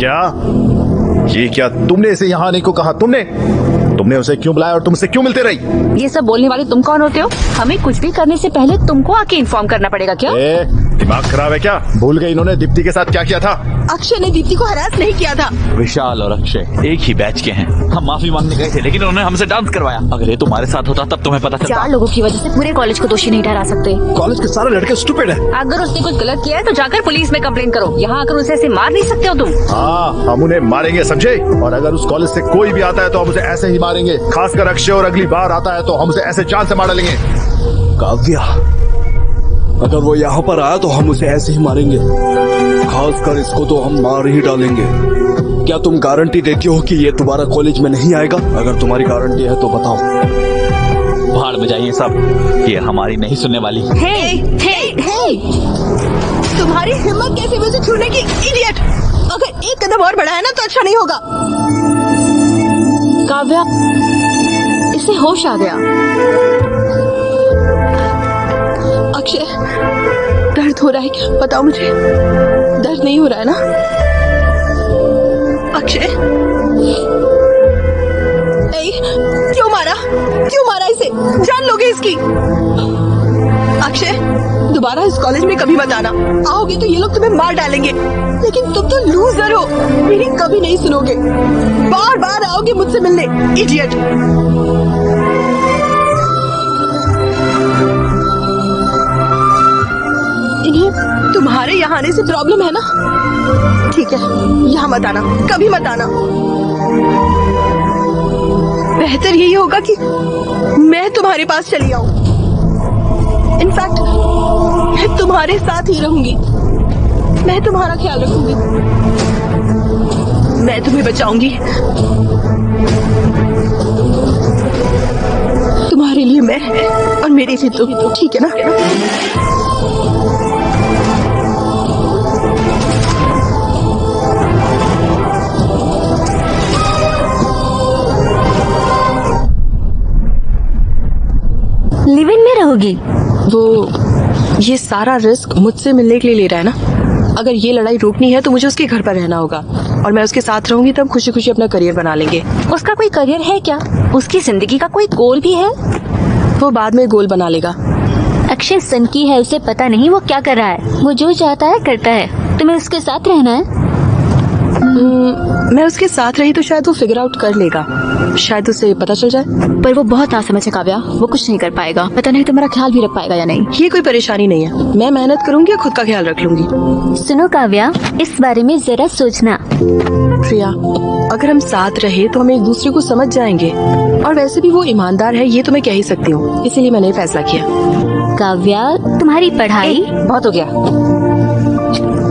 क्या तुमने इसे यहाँ आने को कहा? तुमने उसे क्यों बुलाया और तुमसे क्यों मिलते रही? ये सब बोलने वाले तुम कौन होते हो? हमें कुछ भी करने से पहले तुमको आके इन्फॉर्म करना पड़ेगा क्या? दिमाग खराब है क्या? भूल गई इन्होंने दीप्ति के साथ क्या किया था? अक्षय ने दीप्ति को हरास नहीं किया था। विशाल और अक्षय एक ही बैच के हैं। हम माफी मांगने गए थे, लेकिन उन्होंने हमसे डांस करवाया। अगर ये तुम्हारे साथ होता तब तुम्हें पता चलता। 4 लोगों की वजह से पूरे कॉलेज को दोषी नहीं ठहरा सकते। कॉलेज के सारे लड़के स्टूपिड है। अगर उसने कुछ गलत किया है तो जाकर पुलिस में कंप्लेन करो। यहाँ आकर उसे ऐसे मार नहीं सकते हो तुम। हाँ, हम उन्हें मारेंगे, समझे? और अगर उस कॉलेज से कोई भी आता है तो हम उसे ऐसे ही मारेंगे। खासकर अक्षय, और अगली बार आता है तो हम उसे ऐसे जान से मार डालेंगे। काव्या, अगर वो यहाँ पर आया तो हम उसे ऐसे ही मारेंगे। खासकर इसको तो हम मार ही डालेंगे। क्या तुम गारंटी देती हो कि ये दोबारा कॉलेज में नहीं आएगा? अगर तुम्हारी गारंटी है तो बताओ। भाड़ में जाइए सब, ये हमारी नहीं सुनने वाली। हे! तुम्हारी हिम्मत कैसे मुझे छूने की, इडियट! अगर एक कदम और बढ़ाया ना तो अच्छा नहीं होगा। काव्या, इसे होश आ गया। अक्षय, दर्द हो रहा है क्या? बताओ मुझे, दर्द नहीं हो रहा है ना? अक्षय, क्यों मारा इसे? जान लोगे इसकी? अक्षय, दोबारा इस कॉलेज में कभी मत आना। आओगे तो ये लोग तुम्हें मार डालेंगे। लेकिन तुम तो लूजर हो, मेरी कभी नहीं सुनोगे। बार बार आओगे मुझसे मिलने, इडियट। इन्हें तुम्हारे यहाँ आने से प्रॉब्लम है ना? ठीक है, यहाँ मत आना, कभी मत आना। बेहतर यही होगा कि मैं तुम्हारे पास चली आऊं। इनफैक्ट मैं तुम्हारे साथ ही रहूंगी। मैं तुम्हारा ख्याल रखूंगी। मैं तुम्हें बचाऊंगी। तुम्हारे लिए मैं और मेरे लिए तुम, ठीक है ना? लिव इन में रहोगी? वो ये सारा रिस्क मुझसे मिलने के लिए ले रहा है ना? अगर ये लड़ाई रोकनी है तो मुझे उसके घर पर रहना होगा, और मैं उसके साथ रहूंगी तब खुशी खुशी अपना करियर बना लेंगे। उसका कोई करियर है क्या? उसकी जिंदगी का कोई गोल भी है? वो बाद में गोल बना लेगा। अक्षय सनकी है, उसे पता नहीं वो क्या कर रहा है। वो जो चाहता है करता है। तुम्हें उसके साथ रहना है? मैं उसके साथ रही तो शायद वो फिगर आउट कर लेगा। शायद उसे पता चल जाए। पर वो बहुत नासमझ है काव्या, वो कुछ नहीं कर पाएगा। पता नहीं तुम्हारा ख्याल भी रख पाएगा या नहीं। ये कोई परेशानी नहीं है, मैं मेहनत करूंगी और खुद का ख्याल रख लूंगी। सुनो काव्या, इस बारे में जरा सोचना। प्रिया, अगर हम साथ रहे तो हम एक दूसरे को समझ जाएंगे, और वैसे भी वो ईमानदार है, ये तो मैं कह ही सकती हूँ। इसीलिए मैंने ये फैसला किया। काव्या, तुम्हारी पढ़ाई बहुत हो गया।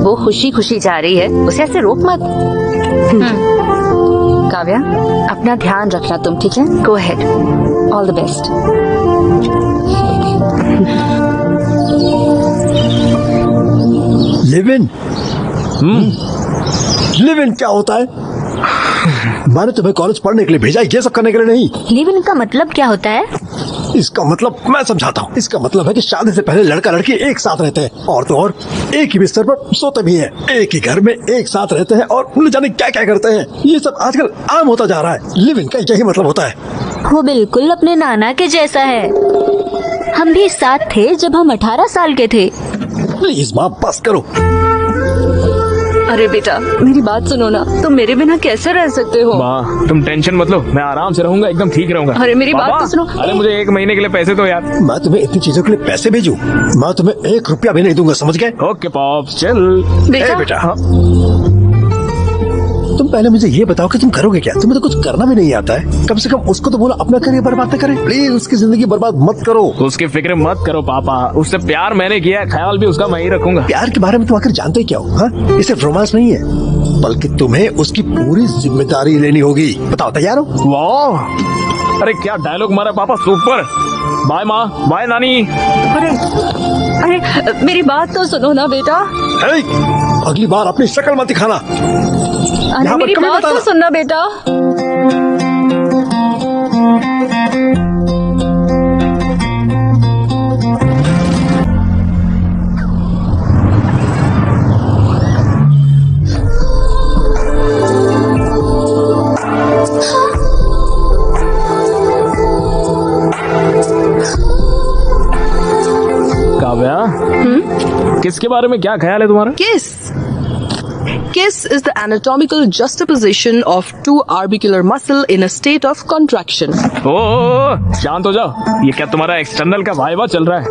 वो खुशी खुशी जा रही है, उसे ऐसे रोक मत। काव्या, अपना ध्यान रखना तुम, ठीक है? Go ahead, all the best. Live in क्या होता है? मैंने तुम्हें कॉलेज पढ़ने के लिए भेजा, ये सब करने के लिए नहीं। लिव इन का मतलब क्या होता है? इसका मतलब मैं समझाता हूँ। इसका मतलब है कि शादी से पहले लड़का लड़की एक साथ रहते हैं, और तो और एक ही बिस्तर पर सोते भी हैं, एक ही घर में एक साथ रहते हैं और न जाने क्या क्या करते हैं। ये सब आजकल आम होता जा रहा है। लिव इन का यही मतलब होता है। वो बिल्कुल अपने नाना के जैसा है। हम भी साथ थे जब हम 18 साल के थे। प्लीज माँ बस करो। अरे बेटा, मेरी बात सुनो ना, तुम मेरे बिना कैसे रह सकते हो? माँ तुम टेंशन मत लो, मैं आराम से रहूंगा, एकदम ठीक रहूंगा। अरे मेरी बात पापा, तो सुनो। अरे मुझे 1 महीने के लिए पैसे दो यार। मैं तुम्हें इतनी चीजों के लिए पैसे भेजूं? मैं तुम्हें 1 रुपया भी नहीं दूंगा, समझ गए? ओके पॉप चल। बेटा, बेटा हाँ। तुम पहले मुझे ये बताओ कि तुम करोगे क्या? तुम्हें तो कुछ करना भी नहीं आता है। कम से कम उसको तो बोलो अपना करियर बर्बाद न करे। प्लीज उसकी जिंदगी बर्बाद मत करो। उसकी फिक्र मत करो पापा, उससे प्यार मैंने किया है, ख्याल भी उसका मैं ही रखूंगा। प्यार के बारे में तुम आखिर जानते क्या हो? हाँ, ये सिर्फ रोमांस नहीं है, बल्कि तुम्हें उसकी पूरी जिम्मेदारी लेनी होगी। बताओ तैयार हो? वाह, अरे क्या डायलॉग मारा पापा, सुपर। बाय माँ, बाय नानी। अरे मेरी बात तो सुनो ना बेटा। अगली बार अपनी शक्ल मत दिखाना। अरे मेरी बात तो सुनना बेटा। काव्या, किसके बारे में क्या ख्याल है तुम्हारा? Kiss is the anatomical juxtaposition of two orbicular muscle in a state of contraction. ओ, शांत हो जाओ। ये क्या तुम्हारा एक्सटर्नल का वाइवा चल रहा है?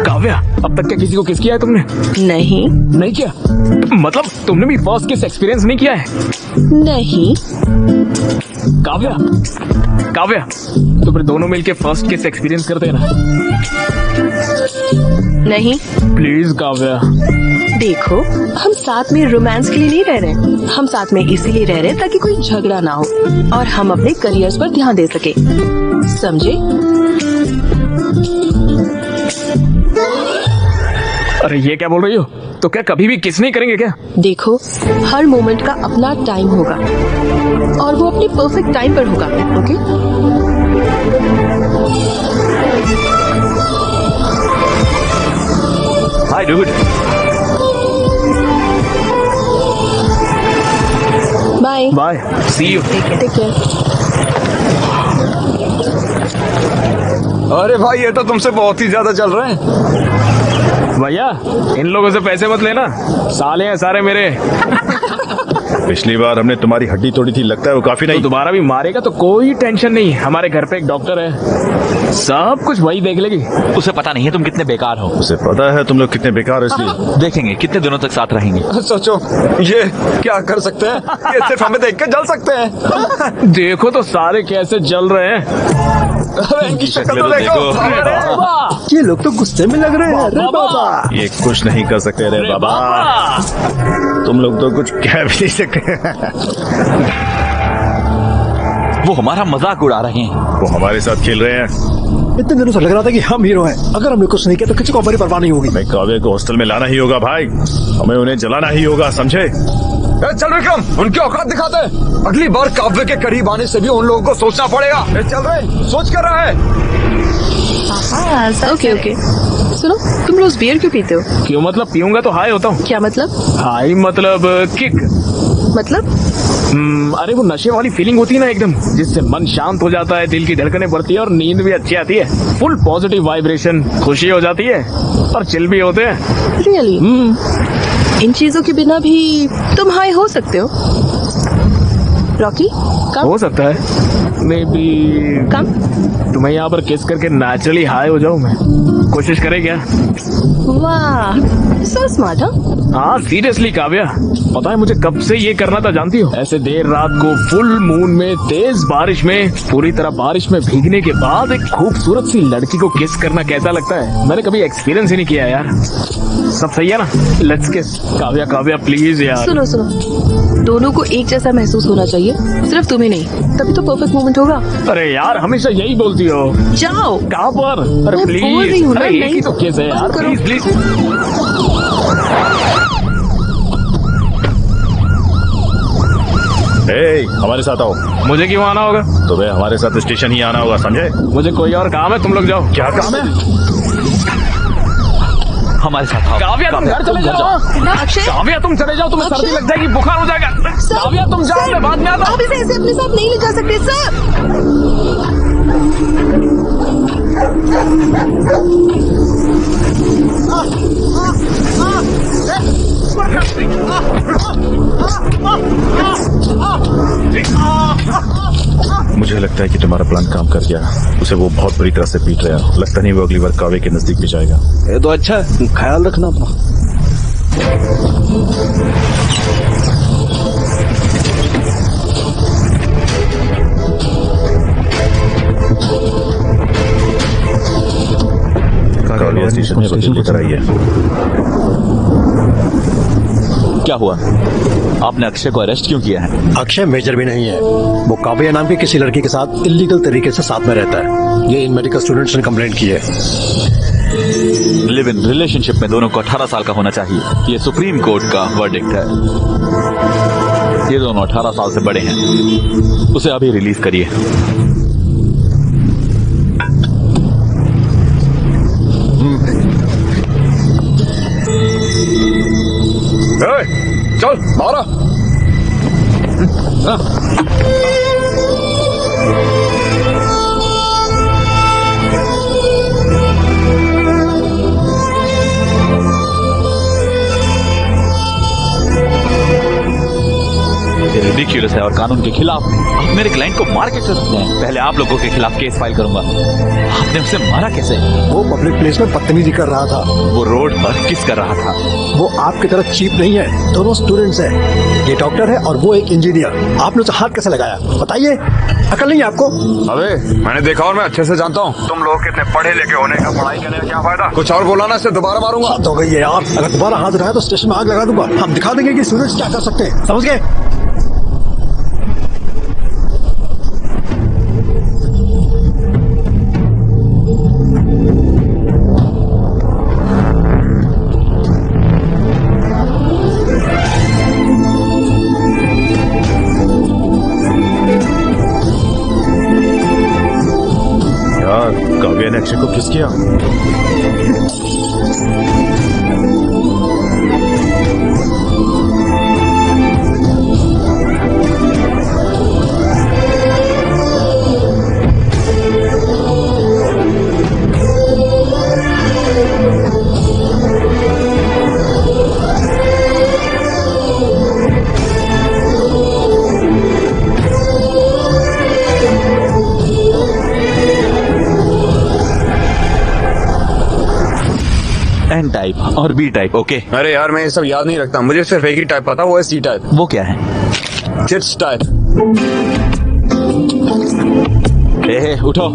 काव्या, अब तक क्या किसी को किस किया है तुमने? नहीं किया? मतलब तुमने भी फर्स्ट किस एक्सपीरियंस नहीं किया है? नहीं। काव्या, काव्या, तो फिर दोनों मिलके फर्स्ट किस एक्सपीरियंस करते हैं ना? नहीं। प्लीज काव्या। देखो, हम साथ में रोमांस के लिए नहीं रह रहे, हम साथ में इसीलिए रह रहे ताकि कोई झगड़ा ना हो और हम अपने करियर्स पर ध्यान दे सके, समझे? अरे ये क्या बोल रही हो? तो क्या कभी भी किस नहीं करेंगे क्या? देखो, हर मोमेंट का अपना टाइम होगा और वो अपने परफेक्ट टाइम पर होगा, okay? Hi dude. Bye bye, see you. Take care. अरे भाई ये तो तुमसे बहुत ही ज्यादा चल रहे हैं। भैया, इन लोगों से पैसे मत लेना, साले हैं सारे मेरे। पिछली बार हमने तुम्हारी हड्डी तोड़ी थी, लगता है वो काफी नहीं। तो दोबारा भी मारेगा तो कोई टेंशन नहीं, हमारे घर पे एक डॉक्टर है, सब कुछ वही देख लेगी। उसे पता नहीं है तुम कितने बेकार हो। उसे पता है तुम लोग कितने बेकार हो, इसलिए देखेंगे कितने दिनों तक साथ रहेंगे। सोचो ये क्या कर सकते हैं, ये सिर्फ हमें देख के जल सकते हैं। देखो तो सारे कैसे जल रहे हैं। अरे इनकी शक्ल तो देखो। ये लोग तो गुस्से में लग रहे हैं। अरे बाबा, ये कुछ नहीं कर सकते रे बाबा। तुम लोग तो कुछ कह भी नहीं सकते। वो हमारा मजाक उड़ा रहे हैं। वो हमारे साथ खेल रहे हैं। इतने दिनों से लग रहा था कि हम हीरो हैं। अगर हमने कुछ नहीं किया तो किसी को हमारी परवाह नहीं होगी। मैं काव्य को हॉस्टल में लाना ही होगा भाई, हमें उन्हें जलाना ही होगा, समझे? चल विक्रम, उनकी औकात दिखाते हैं। अगली बार काव्य के करीब आने से भी उन लोगों को सोचना पड़ेगा। चल रहे, सोच कर रहा है। ओके ओके, सुनो, तुम रोज बियर क्यों पीते हो? क्यों मतलब? पीऊंगा तो हाई होता हूँ। क्या मतलब? हाई मतलब किक। मतलब? अरे वो नशे वाली फीलिंग होती है ना एकदम, जिससे मन शांत हो जाता है, दिल की धड़कनें बढ़ती है और नींद भी अच्छी आती है। फुल पॉजिटिव वाइब्रेशन, खुशी हो जाती है और चिल भी होते हैं। रियली? इन चीजों के बिना भी तुम हाई हो सकते हो। रॉकी, कम? हो सकता है, मे बी। कम? तुम्हें यहाँ पर किस करके नेचुरली हाई हो जाऊँ मैं। कोशिश करे क्या? वाह, सो स्मार्ट। हाँ सीरियसली काव्या, पता है मुझे कब से ये करना था जानती हो? ऐसे देर रात को फुल मून में, तेज बारिश में, पूरी तरह बारिश में भीगने के बाद एक खूबसूरत सी लड़की को किस करना कैसा लगता है, मैंने कभी एक्सपीरियंस ही नहीं किया यार। सब सही है ना? लेट्स किस। काव्या काव्या प्लीज यार। सुनो सुनो, दोनों को एक जैसा महसूस होना चाहिए, सिर्फ तुम्हें नहीं, तभी तो परफेक्ट मोमेंट होगा। अरे यार हमेशा यही बोलती हो। जाओ। कहाँ पर? अरे मैं बोल रही हूँ प्लीज, ना, अरे एक ही नहीं। तो केस है यार, बंद करो। Please please. हमारे साथ आओ। मुझे क्यों आना होगा? तुम्हें हमारे साथ स्टेशन ही आना होगा, समझे? मुझे कोई और काम है, तुम लोग जाओ। क्या काम है? हमारे साथ आओ। काव्या तुम घर चले जाओ। काव्या तुम चले जाओ, तुम्हें सर्दी लग जाएगी, बुखार हो जाएगा। काव्या तुम जाओ, मैं बाद में आता हूँ। आप इसे ऐसे अपने साथ नहीं ले जा सकते सर। मुझे लगता है कि तुम्हारा प्लान काम कर गया। उसे वो बहुत बुरी तरह से पीट रहा है। लगता नहीं वो अगली बार काव्य के नजदीक भी जाएगा। ये तो अच्छा है, ख्याल रखना अपना। काव्य स्टेशन में वकील लेकर आई है। क्या हुआ? आपने अक्षय को अरेस्ट क्यों किया है? अक्षय मेजर भी नहीं है, वो काव्या नाम की किसी लड़की के साथ इलीगल तरीके से साथ में रहता है। ये इन मेडिकल स्टूडेंट्स ने कंप्लेंट की है। लिव इन रिलेशनशिप में दोनों को 18 साल का होना चाहिए। ये सुप्रीम कोर्ट का वर्डिक्ट है। ये दोनों 18 साल से बड़े हैं। उसे अभी रिलीज करिए। चल मारा। रिडिक्यूलस है और कानून के खिलाफ। आप मेरे क्लाइंट को मार कैसे सकते हैं? पहले आप लोगों के खिलाफ केस फाइल करूंगा। आपने उसे मारा कैसे? वो पब्लिक प्लेस में बदतमीजी कर रहा था। वो रोड पर किस कर रहा था? वो आपकी तरह चीप नहीं है, दोनों स्टूडेंट्स हैं। ये डॉक्टर है और वो एक इंजीनियर। आपने उसे हाथ कैसे लगाया? बताइए, अकल नहीं है आपको? अबे मैंने देखा और मैं अच्छे से जानता हूँ। तुम लोग कितने पढ़े लिखे होने का, पढ़ाई करने का क्या फायदा? कुछ और बोला ना, इससे दोबारा मारूंगा। तो गई है यार, अगर दोबारा हाथ उठाया तो स्टेशन में आग लगा दूंगा। हम दिखा देंगे कि स्टूडेंट्स क्या कर सकते हैं, समझ गए? काव्या ने अक्षय को किस किया? एन टाइप और बी टाइप। ओके। अरे यार मैं ये सब याद नहीं रखता, मुझे सिर्फ एक ही टाइप पता, वो है सी टाइप। वो क्या है? Chits type. उठो,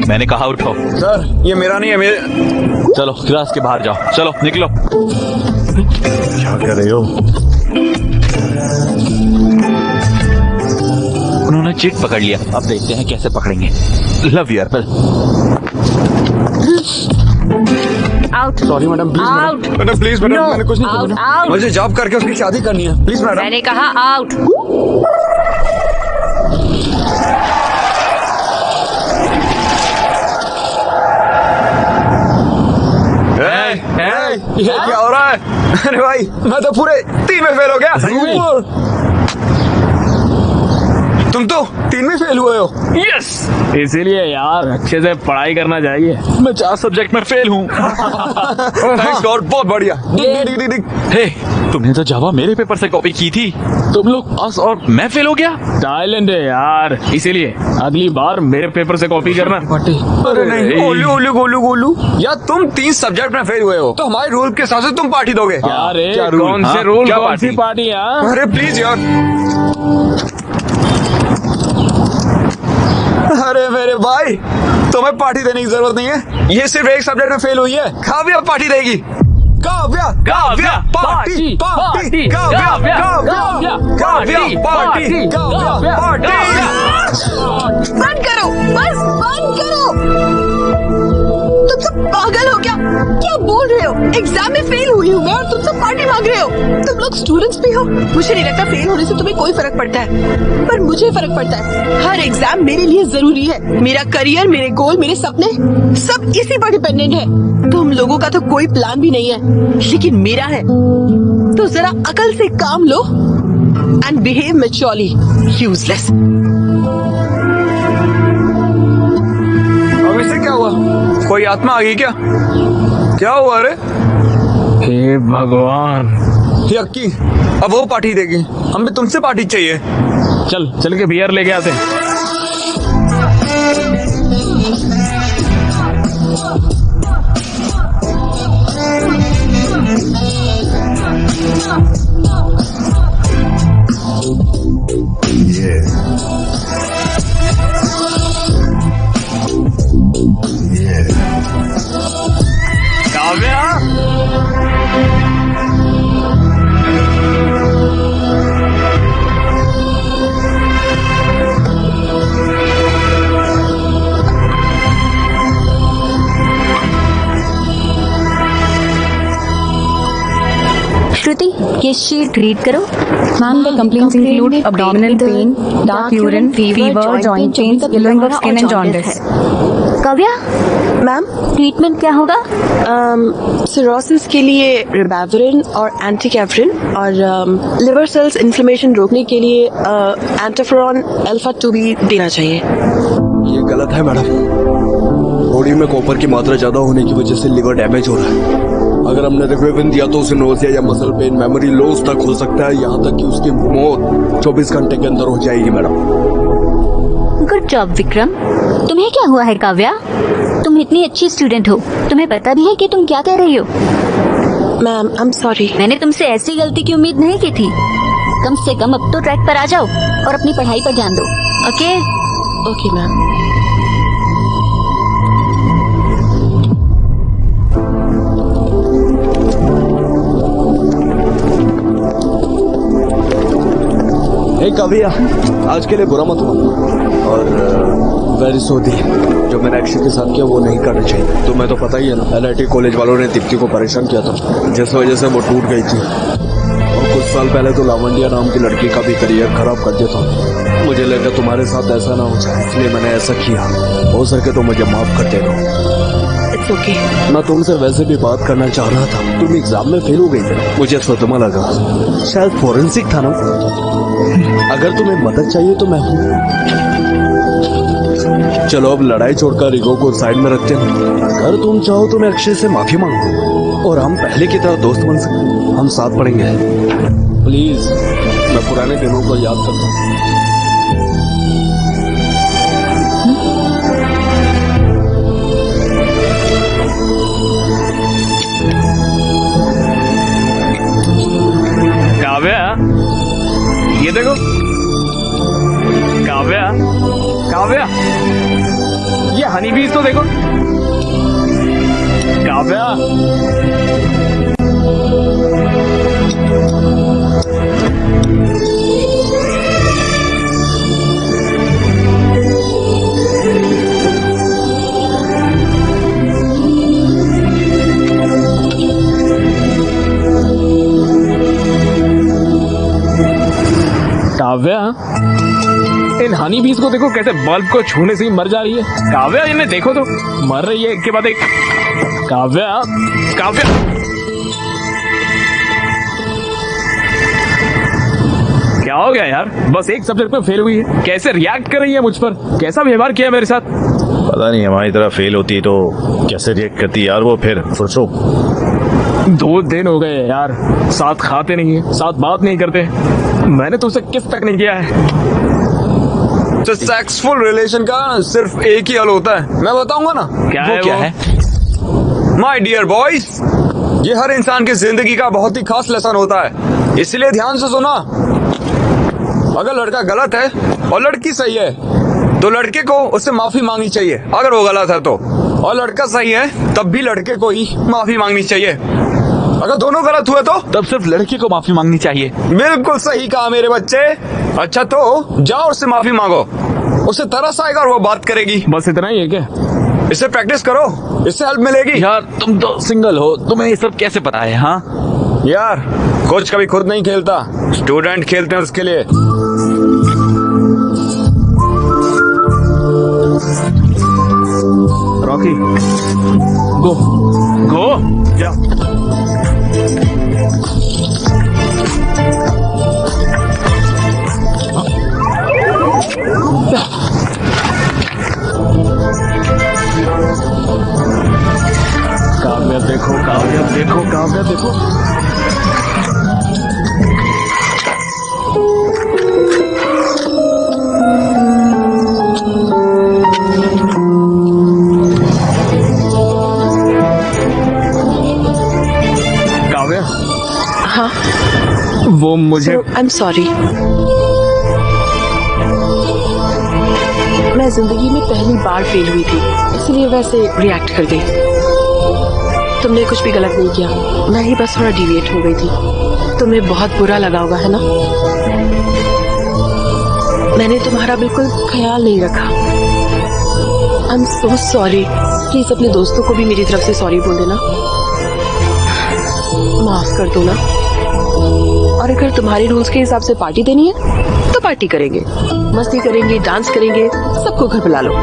मैंने कहा उठो। सर ये मेरा नहीं है, मेरे। चलो क्लास के बाहर जाओ, चलो निकलो। क्या कर रहे हो? उन्होंने चिट पकड़ लिया, अब देखते हैं कैसे पकड़ेंगे। Love you Apple. Out. Sorry madam, please out. Madam, please madam, मैंने कुछ नहीं आउट, किया। आउट। मुझे जॉब करके उसकी शादी करनी है, प्लीज मैडम। मैंने कहा आउट। ये क्या हो रहा है? अरे भाई मैं तो पूरे 3 में फेल हो गया। तुम तो 3 में फेल हुए हो। यस, इसीलिए यार अच्छे से पढ़ाई करना चाहिए। मैं 4 सब्जेक्ट में फेल हूँ। थैंक्स गॉड, बहुत बढ़िया। हे, तुमने तो जावा मेरे पेपर से कॉपी की थी, तुम लोग पास और मैं फेल हो गया। टाइलेंट है यार, इसीलिए अगली बार मेरे पेपर से कॉपी करना। अरे नहीं, गोलू गोलू गोलू गोलू, यार तुम 3 सब्जेक्ट में फेल हुए हो तो हमारे रूल के हिसाब से तुम पार्टी दोगे। यार क्या रूल? कौन से हाँ? रूल, क्या कौन सी पार्टी यार? अरे प्लीज यार। अरे मेरे भाई, तुम्हें पार्टी देने की जरूरत नहीं है, ये सिर्फ एक सब्जेक्ट में फेल हुई है। काव्या पार्टी देगी। Kavya Kavya party party Kavya Kavya Kavya party Kavya party. बंद करो, बस बंद करो। तुम सब पागल हो क्या? क्या बोल रहे हो? एग्जाम में फेल हुई हूँ मैं और तुम सब पार्टी मांग रहे हो। तुम लोग स्टूडेंट्स भी हो। मुझे नहीं लगता फेल होने से तुम्हें कोई फर्क पड़ता है, पर मुझे फर्क पड़ता है। हर एग्जाम मेरे लिए जरूरी है। मेरा करियर, मेरे गोल, मेरे सपने सब इसी पर डिपेंडेंट है। तुम लोगों का तो कोई प्लान भी नहीं है, लेकिन मेरा है। तो जरा अकल से काम लो एंड बिहेव मैच्योरली। यूजलेस। अब इसे क्या हुआ? कोई आत्मा आ गई क्या? क्या हुआ रे? हे भगवान। यक्की, अब वो पार्टी देगी, हम भी तुमसे पार्टी चाहिए। चल के बियर लेके आते हैं। काव्या, श्रुति, ये शीट रीड करो। Ma'am, the complaints include abdominal pain, dark urine, fever, joint pains, yellowing of skin and jaundice. Kavya, ma'am, treatment क्या होगा? सिरोसिस के लिए रिबाविरिन और एंटीकैफरिन और लिवर सेल्स इन्फ्लेमेशन रोकने के लिए एंटाफेरॉन अल्फा 2 भी देना चाहिए। ये गलत है मैडम। बॉडी में कॉपर की मात्रा ज्यादा होने की वजह से लिवर डैमेज हो रहा है। अगर हमने रिबाविरिन दिया तो उसे नोजिया या मसल पेन, मेमोरी लॉस तक हो सकता है, यहाँ तक कि उसकी मौत 24 घंटे के अंदर हो जाएगी मैडम। Good job Vikram. तुम्हें क्या हुआ है काव्या? तुम इतनी अच्छी स्टूडेंट हो, तुम्हें पता भी है कि तुम क्या कह रही हो? Ma'am, I am sorry. मैंने तुमसे ऐसी गलती की उम्मीद नहीं की थी। कम से कम अब तो ट्रैक पर आ जाओ और अपनी पढ़ाई पर ध्यान दो। Okay? Okay ma'am. Hey Kavya, आज के लिए बुरा मत मानो और वेरी सॉरी। जो मैंने अक्षय के साथ किया वो नहीं करना चाहिए। तुम्हें तो पता ही है ना, LIT कॉलेज वालों ने दीप्ति को परेशान किया था, जिस वजह से वो टूट गई थी। और कुछ साल पहले तो लावंडिया नाम की लड़की का भी करियर खराब कर दिया था। मुझे लगा तुम्हारे साथ ऐसा ना हो जाए, इसलिए मैंने ऐसा किया। हो सके तो मुझे माफ कर देना। It's okay. मैं तुमसे वैसे भी बात करना चाह रहा था। तुम एग्जाम में फेल हो गई थी, मुझे सदमा लगा। शायद फोरेंसिक था ना। अगर तुम्हें मदद चाहिए तो मैं हूँ। चलो अब लड़ाई छोड़कर ईगो को साइड में रखते हैं। अगर तुम चाहो तो मैं अक्षय से माफी मांगू और हम पहले की तरह दोस्त बन सकते। हम साथ पढ़ेंगे। प्लीज, मैं पुराने दिनों को याद करता हूँ। काव्या, ये देखो। काव्या, काव्या, ये हनी बीज तो देखो। काव्या, काव्या, इन हनी बीज को देखो कैसे बल्ब को छूने से ही मर जा रही है। काव्या, इन्हें देखो तो, मर रही है एक के बाद एक। काव्या, काव्या, क्या हो गया यार? बस एक सब्जेक्ट में फेल हुई है, कैसे रिएक्ट कर रही है मुझ पर? कैसा व्यवहार किया मेरे साथ? पता नहीं, हमारी तरह फेल होती तो कैसे रिएक्ट करती यार वो। फिर सोचो, 2 दिन हो गए यार, साथ खाते नहीं है, साथ बात नहीं करते। मैंने तुमसे किस तक नहीं किया है। तो सेक्सफुल रिलेशन का सिर्फ एक ही हल होता है, मैं बताऊंगा ना। क्या है? माय डियर बॉयज, ये हर इंसान की जिंदगी का बहुत ही खास लेसन होता है, इसलिए ध्यान से सुना। अगर लड़का गलत है और लड़की सही है तो लड़के को उससे माफी मांगनी चाहिए अगर वो गलत है तो, और लड़का सही है तब भी लड़के को ही माफी मांगनी चाहिए। अगर दोनों गलत हुए तो तब सिर्फ लड़के को माफी मांगनी चाहिए। बिल्कुल सही कहा मेरे बच्चे। अच्छा तो जाओ उससे माफी मांगो, उसे तरस आएगा और वो बात करेगी। बस इतना ही है क्या? इससे प्रैक्टिस करो, इससे हेल्प मिलेगी। यार तुम तो सिंगल हो, तुम्हें ये सब कैसे पता है? हाँ यार कोच कभी खुद नहीं खेलता, स्टूडेंट खेलते हैं उसके लिए। रॉकी गो गो जा। काव्या देखो, काव्या देखो, काव्या देखो। काव्या, हाँ वो मुझे आई एम सॉरी। मैं जिंदगी में पहली बार फेल हुई थी, इसलिए वैसे रिएक्ट कर गई। तुमने कुछ भी गलत नहीं किया, मैं ही बस थोड़ा डिविएट हो गई थी। तुम्हें बहुत बुरा लगा होगा, है ना? मैंने तुम्हारा बिल्कुल ख्याल नहीं रखा। I am so sorry. Please अपने दोस्तों को भी मेरी तरफ से सॉरी बोल देना, माफ कर दो ना। और अगर तुम्हारे रूल्स के हिसाब से पार्टी देनी है तो पार्टी करेंगे, मस्ती करेंगे, डांस करेंगे, सबको घर बुला लो।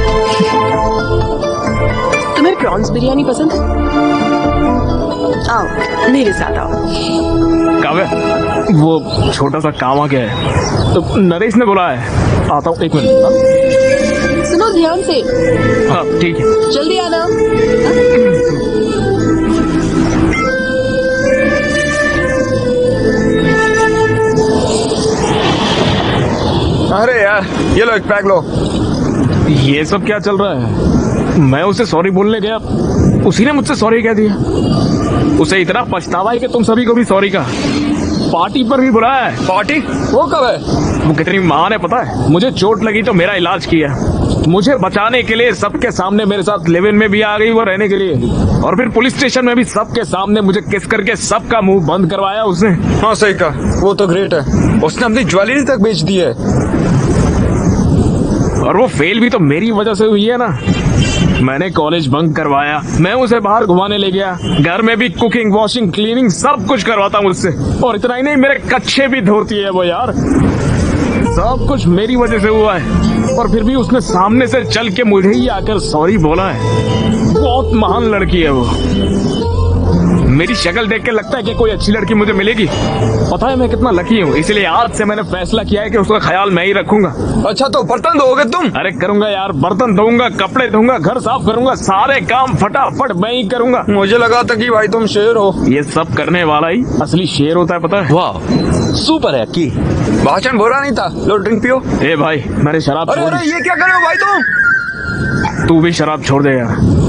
तुम्हें प्रॉन्स बिरयानी पसंद है? आओ मेरे साथ आओ। काव्या, वो छोटा सा काम आ गया है, तो नरेश ने बोला है। आता हूँ, एक मिनट। सुनो ध्यान से। हाँ ठीक है, जल्दी आना। अरे यार ये लो, एक पैक लो। ये सब क्या चल रहा है? मैं उसे सॉरी बोलने गया, उसी ने मुझसे सॉरी कह दिया। उसे इतना पछतावा है कि तुम सभी को भी सॉरी कहा। पार्टी पर भी बुलाया है। पार्टी? वो कब है? वो कितनी महान है पता है? मुझे चोट लगी तो मेरा इलाज किया, मुझे बचाने के लिए सबके सामने मेरे साथ लिव इन में भी आ गई वो रहने के लिए, और फिर पुलिस स्टेशन में भी सबके सामने मुझे किस करके सबका मुंह बंद करवाया उसने। हाँ सही कहा, वो तो ग्रेट है। उसने अपनी ज्वेलरी तक बेच दी है। और वो फेल भी तो मेरी वजह से हुई है ना। मैंने कॉलेज बंक करवाया, मैं उसे बाहर घुमाने ले गया, घर में भी कुकिंग, वॉशिंग, क्लीनिंग सब कुछ करवाता मुझसे। और इतना ही नहीं, मेरे कच्चे भी धोती है वो यार। सब कुछ मेरी वजह से हुआ है, और फिर भी उसने सामने से चल के मुझे ही आकर सॉरी बोला है। बहुत महान लड़की है वो। मेरी शक्ल देख के लगता है कि कोई अच्छी लड़की मुझे मिलेगी। पता है मैं कितना लकी हूँ, इसलिए आज से मैंने फैसला किया है कि उसका ख्याल मैं ही रखूंगा। अच्छा तो बर्तन धोगे तुम? अरे करूंगा यार, बर्तन धोऊंगा, कपड़े धोऊंगा, घर साफ करूंगा, सारे काम फटाफट मैं ही करूंगा। मुझे लगा था कि भाई तुम शेर हो। ये सब करने वाला ही असली शेर होता है, पता है? वाह सुपर है की। भाषण बुरा नहीं था। लो ड्रिंक पियो। ए भाई मैंने शराब अरे छोड़ अरे दी। ये क्या कर रहे हो भाई तुम? तू भी शराब छोड़ दे यार।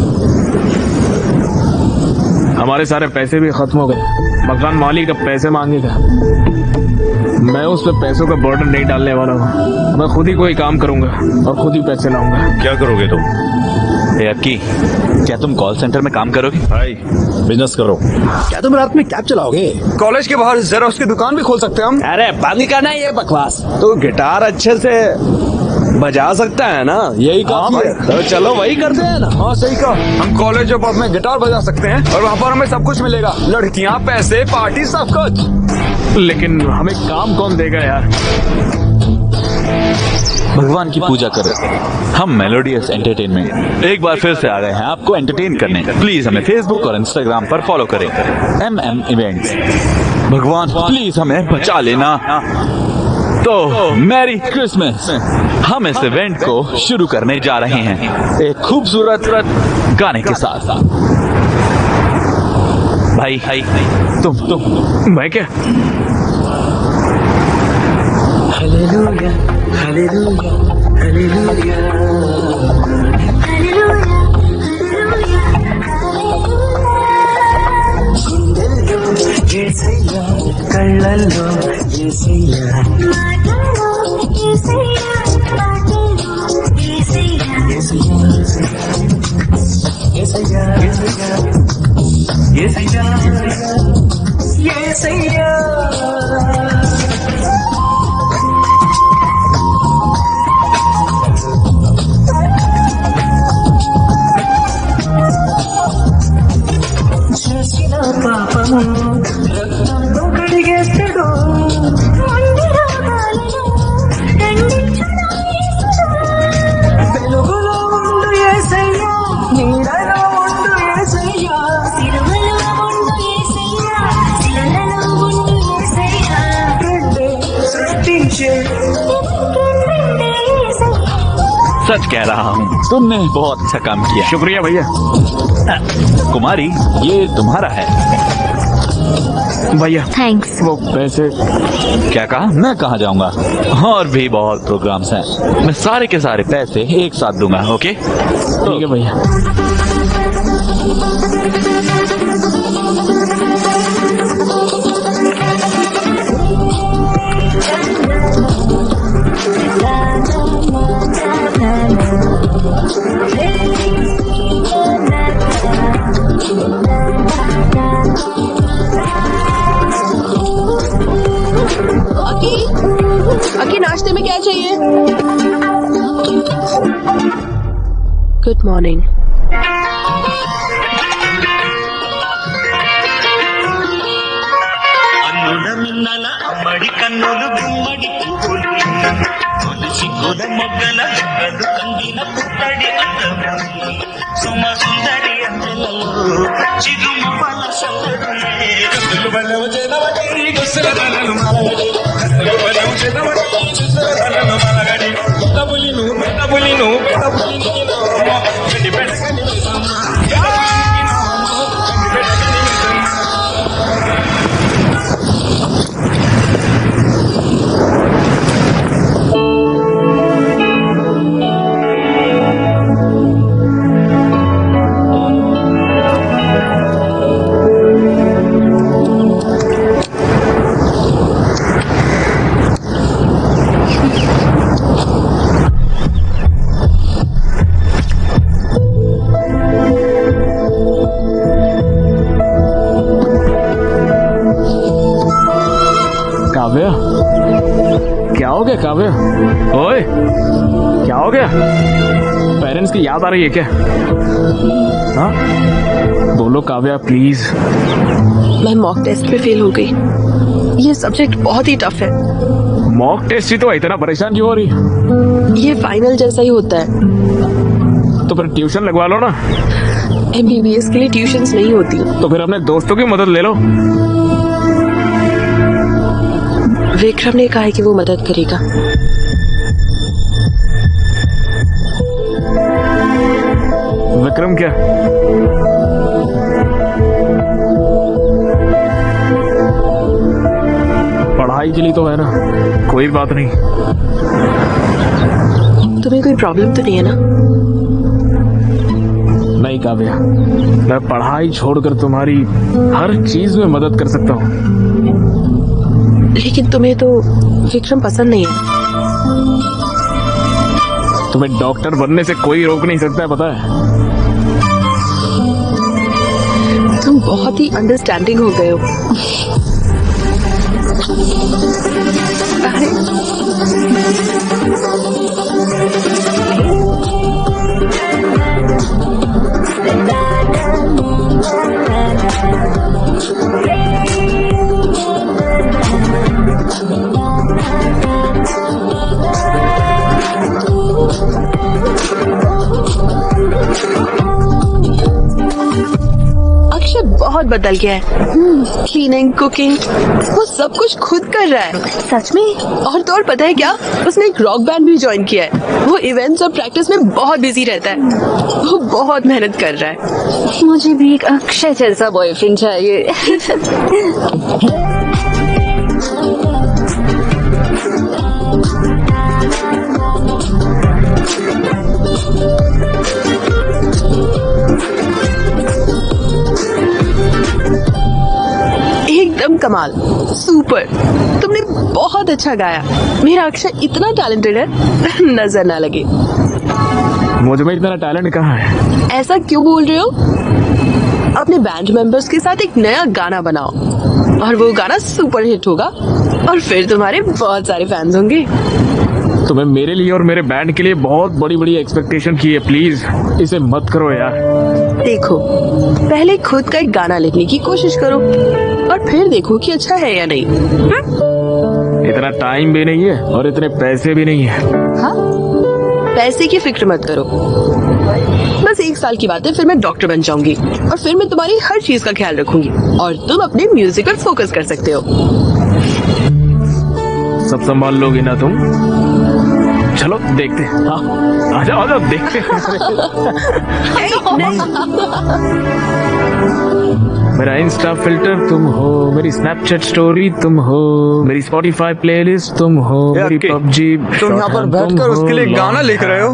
हमारे सारे पैसे भी खत्म हो गए, मकान मालिक अब पैसे मांगेगा। मैं उस पे पैसों का बर्डन नहीं डालने वाला हूँ। मैं खुद ही कोई काम करूंगा और खुद ही पैसे लाऊंगा। क्या करोगे तुम? अक्की, क्या तुम कॉल सेंटर में काम करोगे? भाई बिजनेस करो। क्या तुम रात में कैब चलाओगे? कॉलेज के बाहर जेरोक्स की दुकान भी खोल सकते हैं हम। अरे बंद करना ये बकवास। तू गिटार अच्छे से बजा सकता है ना, यही काफी है। तो चलो वही करते हैं ना। हाँ सही कहा, हम कॉलेज ऑफ में गिटार बजा सकते हैं और वहाँ पर हमें सब कुछ मिलेगा, लड़कियाँ, पैसे, पार्टी, सब कुछ। लेकिन हमें काम कौन देगा यार? भगवान की पूजा करो। हम मेलोडियस एंटरटेनमेंट एक बार फिर से आ गए हैं आपको एंटरटेन करने। प्लीज हमें फेसबुक और इंस्टाग्राम पर फॉलो करें, MM इवेंट्स। भगवान प्लीज हमें बचा लेना। तो मैरी क्रिसमस। हम इस इवेंट को शुरू करने जा रहे हैं एक खूबसूरत गाने के साथ। भाई तुम मैं क्या? हालेलुया हालेलुया हालेलुया యేసయ్యా కళ్ళల్లో యేసయ్యా యేసయ్యా యేసయ్యా యేసయ్యా सच कह रहा हूँ, तुमने बहुत अच्छा काम किया। शुक्रिया भैया। कुमारी, ये तुम्हारा है। भैया थैंक्स। वो पैसे। क्या कहा? मैं कहाँ जाऊंगा? और भी बहुत प्रोग्राम्स हैं, मैं सारे के सारे पैसे एक साथ दूंगा। ओके ठीक है भैया। अकी नाश्ते में क्या चाहिए? Good morning. అమ్మడి కన్నులు గుమ్మడి పువ్వులు కొలిసి గుద మొగ్గల బుగ్గలు కందిన పుట్టడి అందము సుమ సుందరి అందలలో చిరుము వల సందడులే బలవ చేదవటి గుసరదనలు మలగడి బలవ చేదవటి గుసరదనలు మలగడి తబులిను తబులిను తబులిను గడి బెడగని సమ్మ काव्या, क्या हो गया काव्या? ओए, क्या हो गया? पेरेंट्स की याद आ रही है क्या? हाँ, बोलो काव्या प्लीज। मैं मॉक टेस्ट में फेल हो गई। ये सब्जेक्ट बहुत ही टफ है। मॉक टेस्ट ही तो इतना परेशान क्यों हो रही? ये फाइनल जैसा ही होता है। तो फिर ट्यूशन लगवा लो ना। MBBS के लिए ट्यूशंस नहीं होती। तो फिर अपने दोस्तों की मदद ले लो। विक्रम ने कहा है कि वो मदद करेगा। विक्रम क्या? पढ़ाई के लिए तो है ना, कोई बात नहीं। तुम्हें कोई प्रॉब्लम तो नहीं है ना? नहीं काव्या, मैं पढ़ाई छोड़कर तुम्हारी हर चीज में मदद कर सकता हूँ। लेकिन तुम्हें तो विक्रम पसंद नहीं है। तुम्हें डॉक्टर बनने से कोई रोक नहीं सकता है, पता है? तुम बहुत ही अंडरस्टैंडिंग हो गए हो। अरे अक्षय बहुत बदल गया है। क्लीनिंग, कुकिंग, वो सब कुछ खुद कर रहा है। सच में? और तो और पता है क्या, उसने एक रॉक बैंड भी ज्वाइन किया है। वो इवेंट्स और प्रैक्टिस में बहुत बिजी रहता है। वो बहुत मेहनत कर रहा है। मुझे भी एक अक्षय जैसा बॉयफ्रेंड चाहिए। एकदम कमाल, सुपर। तुमने बहुत अच्छा गाया। मेरा अक्षय इतना टैलेंटेड है, नजर ना लगे। मुझ में इतना टैलेंट कहाँ है? ऐसा क्यों बोल रहे हो? अपने बैंड मेंबर्स के साथ एक नया गाना बनाओ और वो गाना सुपर हिट होगा और फिर तुम्हारे बहुत सारे फैंस होंगे। तुम्हें मेरे लिए और मेरे बैंड के लिए बहुत बड़ी बड़ी एक्सपेक्टेशन की है, प्लीज इसे मत करो यार। देखो, पहले खुद का एक गाना लिखने की कोशिश करो और फिर देखो कि अच्छा है या नहीं। इतना टाइम भी नहीं है और इतने पैसे भी नहीं है। हाँ? पैसे की फिक्र मत करो, बस 1 साल की बात है, फिर मैं डॉक्टर बन जाऊंगी और फिर मैं तुम्हारी हर चीज का ख्याल रखूंगी और तुम अपने म्यूजिक पर फोकस कर सकते हो। सब संभाल लोगी ना तुम? चलो देखते हैं। हाँ, आ जाओ देखते हैं। मेरा इंस्टा फिल्टर तुम हो, मेरी स्नैपचैट स्टोरी तुम हो, मेरी स्पॉटिफाई प्लेलिस्ट तुम हो, मेरी पबजी। तुम यहाँ पर बैठकर उसके लिए गाना लिख रहे हो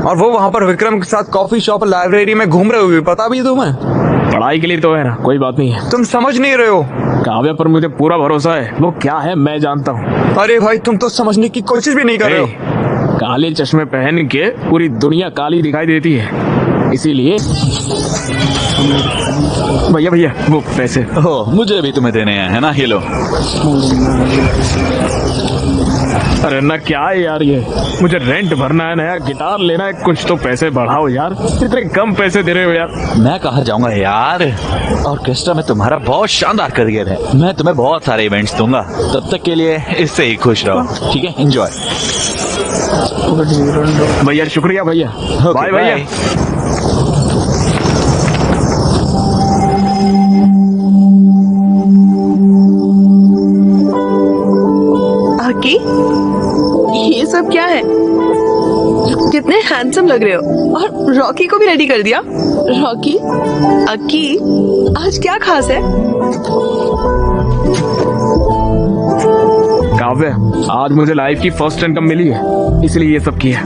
और वो वहाँ पर विक्रम के साथ कॉफी शॉप लाइब्रेरी में घूम रहे हो, पता भी है तुम्हें? पढ़ाई के लिए तो है ना, कोई बात नहीं है। तुम समझ नहीं रहे हो। काव्या पर मुझे पूरा भरोसा है, वो क्या है मैं जानता हूँ। अरे भाई तुम तो समझने की कोशिश भी नहीं कर रहे हो। काले चश्मे पहन के पूरी दुनिया काली दिखाई देती है, इसीलिए भैया वो पैसे। ओह, मुझे भी तुम्हें देने हैं, है ना? ये लो। अरे ना क्या है यार, ये मुझे रेंट भरना है, नया गिटार लेना है, कुछ तो पैसे बढ़ाओ यार, इतने कम पैसे दे रहे हो यार। मैं कहाँ जाऊंगा यार, ऑर्केस्ट्रा में तुम्हारा बहुत शानदार करियर है, मैं तुम्हें बहुत सारे इवेंट्स दूंगा, तब तक के लिए इससे ही खुश रहो, ठीक है? एंजॉय। भैया शुक्रिया भैया, बाय भैया। आकी, ये सब क्या है? कितने हैंडसम लग रहे हो, और रॉकी को भी रेडी कर दिया। रॉकी, अक्की, आज क्या खास है? काव्य, आज मुझे लाइफ की फर्स्ट इनकम मिली है, इसलिए ये सब किया।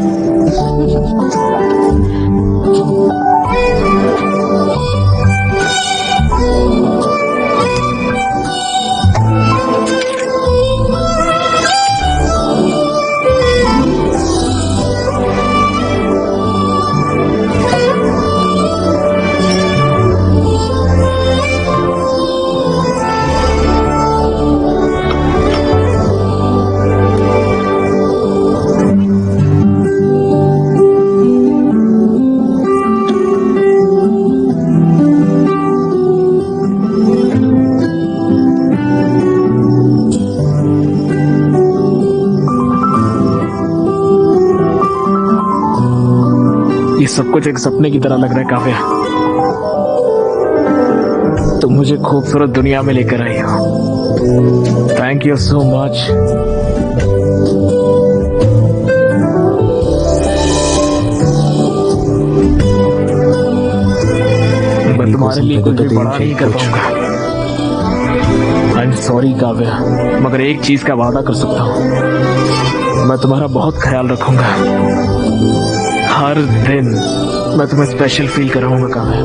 ये सब कुछ एक सपने की तरह लग रहा है काव्या, तुम मुझे खूबसूरत दुनिया में लेकर आई हो। Thank you so much. मैं तुम्हारे लिए कुछ भी बड़ा नहीं कर पाऊंगा। आई एम सॉरी काव्या, मगर एक चीज का वादा कर सकता हूँ, मैं तुम्हारा बहुत ख्याल रखूंगा। हर दिन मैं तुम्हें स्पेशल फील कराऊंगा काव्या।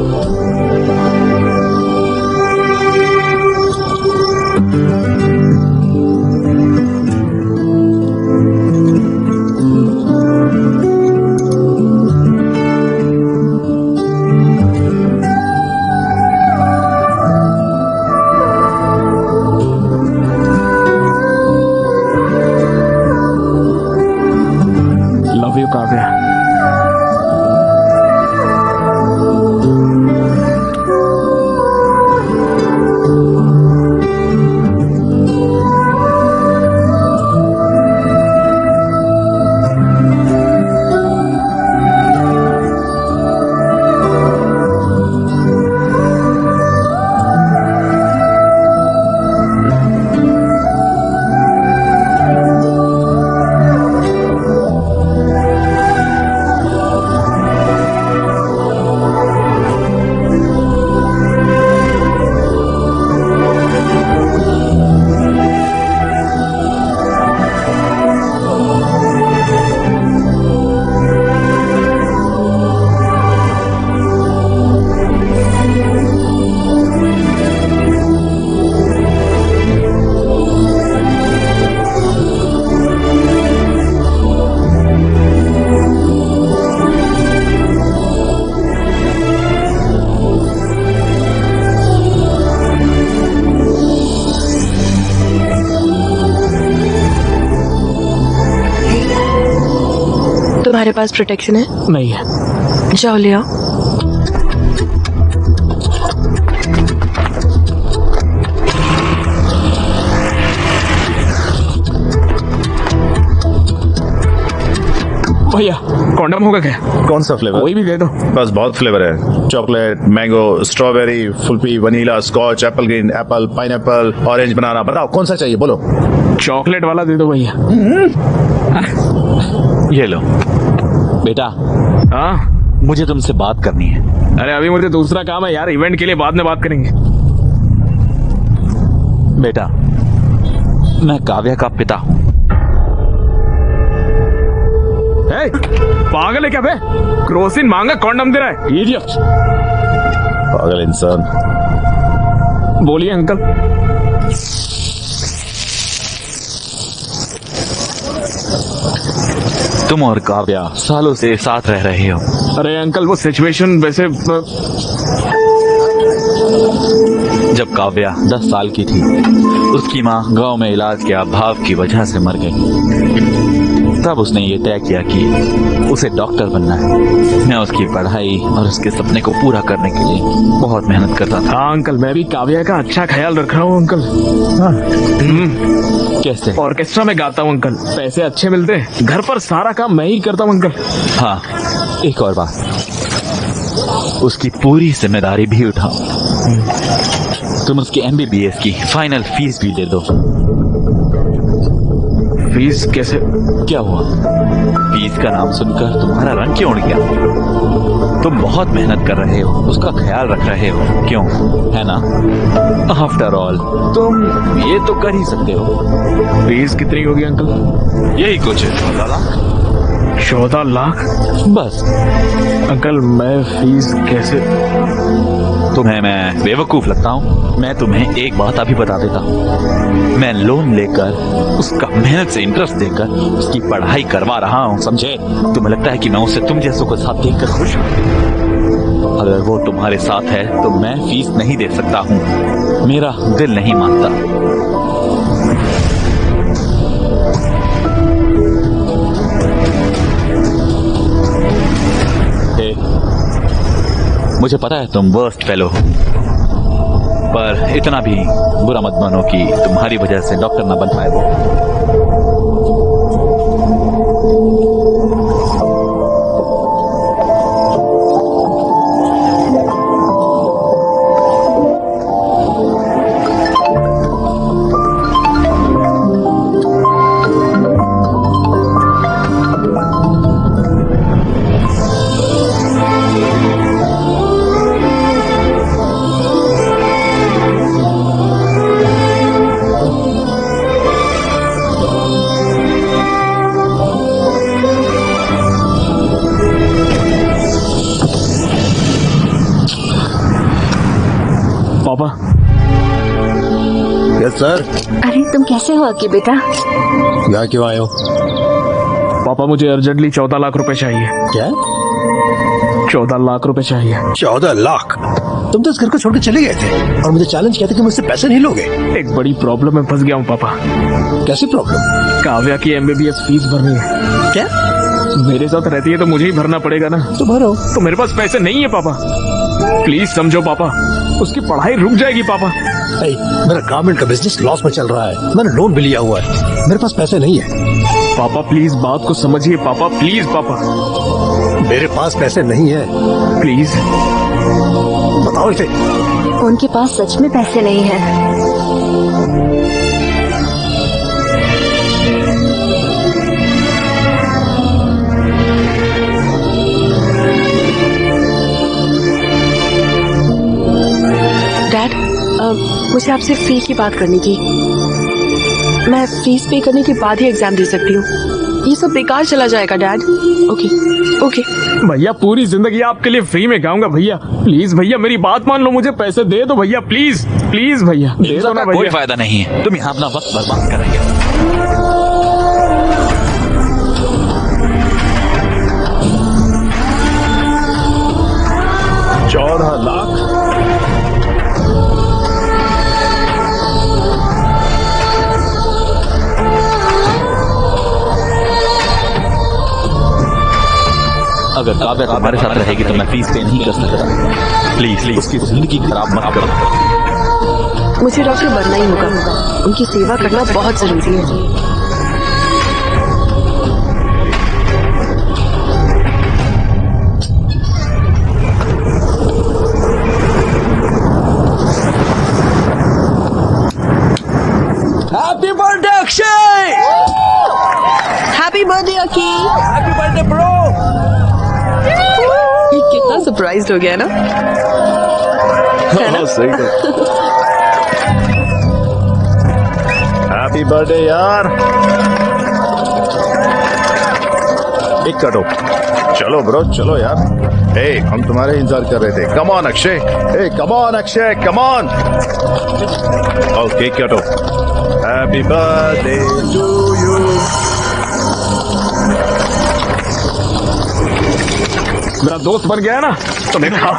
Love you Kavya. तुम्हारे पास प्रोटेक्शन है? नहीं है। जाओ ले आओ। भैया कॉन्डम होगा क्या? कौन सा फ्लेवर? कोई भी दे दो। बस बहुत फ्लेवर है, चॉकलेट, मैंगो, स्ट्रॉबेरी, फुल्फी, vanilla, scotch, apple green, apple, pineapple, orange, banana. बताओ कौन सा चाहिए, बोलो। चॉकलेट वाला दे दो भैया। ये लो बेटा। हाँ मुझे तुमसे बात करनी है। अरे अभी मुझे दूसरा काम है यार, इवेंट के लिए बाद में बात करेंगे। बेटा मैं काव्या का पिता हूँ। पागल है क्या बे? क्रोसिन मांगा कॉन्डम दे रहा है, इडियट। पागल इंसान। बोलिए अंकल। तुम और काव्या सालों से साथ रह रहे हो। अरे अंकल वो सिचुएशन वैसे जब काव्या 10 साल की थी, उसकी माँ गांव में इलाज के अभाव की वजह से मर गई। तब उसने ये तय किया कि उसे डॉक्टर बनना है। मैं उसकी पढ़ाई और उसके सपने को पूरा करने के लिए बहुत मेहनत करता था। हाँ अंकल, मैं भी काव्या का अच्छा ख्याल रख रहा हूँ अंकल। कैसे? ऑर्केस्ट्रा में गाता हूँ अंकल, पैसे अच्छे मिलते हैं। घर पर सारा काम मैं ही करता हूँ अंकल। हाँ, एक और बात, उसकी पूरी जिम्मेदारी भी उठाओ। तुम उसकी MBBS की फाइनल फीस भी दे दो। फीस कैसे? क्या हुआ? फीस का नाम सुनकर तुम्हारा रंग क्यों उड़ गया? तुम बहुत मेहनत कर रहे हो, उसका ख्याल रख रहे हो, क्यों? है ना? आफ्टर ऑल तुम ये तो कर ही सकते हो। फीस कितनी होगी अंकल? यही कुछ 14 लाख। 14 लाख? बस। अंकल मैं फीस कैसे? तुम्हें मैं बेवकूफ लगता हूँ? मैं तुम्हें एक बात अभी बता देता हूँ। मैं लोन लेकर, उसका मेहनत से इंटरेस्ट देकर उसकी पढ़ाई करवा रहा हूँ, समझे? तुम्हें लगता है कि मैं उसे तुम जैसों को साथ देखकर खुश हूँ? अगर वो तुम्हारे साथ है तो मैं फीस नहीं दे सकता हूँ। मेरा दिल नहीं मानता। मुझे पता है तुम वर्स्ट फेलो हो, पर इतना भी बुरा मत मानो कि तुम्हारी वजह से डॉक्टर ना बन पाए वो। पापा। Yes sir. अरे तुम कैसे हो अक्की बेटा? यहाँ क्यों आए हो? पापा मुझे अर्जेंटली 14 लाख रुपए चाहिए। क्या? 14 लाख रुपए चाहिए। 14 लाख? तुम तो इस घर को छोड़ के चले गए थे और मुझे चैलेंज किया था कि मुझसे पैसे नहीं लोगे। एक बड़ी प्रॉब्लम में फंस गया हूँ पापा। कैसी प्रॉब्लम? काव्या की MBBS फीस भरनी है। क्या? मेरे साथ रहती है तो मुझे ही भरना पड़ेगा ना। तो भरो। तो मेरे पास पैसे नहीं है पापा, प्लीज समझो पापा, उसकी पढ़ाई रुक जाएगी पापा। मेरा गारमेंट का बिजनेस लॉस में चल रहा है, मैंने लोन भी लिया हुआ है, मेरे पास पैसे नहीं है। पापा प्लीज बात को समझिए पापा, प्लीज पापा। मेरे पास पैसे नहीं है। प्लीज बताओ इसे। उनके पास सच में पैसे नहीं है। डैड, मुझे आपसे फी की बात करनी थी। मैं फीस पे करने के बाद ही एग्जाम दे सकती हूँ। ये सब बेकार चला जाएगा डैड। ओके ओके भैया, पूरी जिंदगी आपके लिए फ्री में गाऊंगा भैया। प्लीज भैया मेरी बात मान लो, मुझे पैसे दे दो भैया, प्लीज प्लीज भैया दे दो ना भैया। कोई फायदा नहीं है, तुम यहाँ अपना वक्त बर्बाद करेंगे। 14 लाख? अगर काव्या तुम्हारे साथ रहेगी तो मैं फीस पे नहीं कर सकता। प्लीज उसकी जिंदगी खराब मत करो। मुझे डॉक्टर बनना ही होगा, उनकी सेवा करना बहुत जरूरी है। Happy birthday Akshay! Happy birthday Aki! Surprised हो गया ना? हाँ, सही है। हैप्पी बर्थडे यार। एक कटो। चलो ब्रो, चलो यार। ए, हम तुम्हारे इंतजार कर रहे थे। Come on Akshay. ए, come on Akshay, come on. Okay, कटो। Happy birthday to you. मेरा दोस्त बन गया है ना, तो मैं खा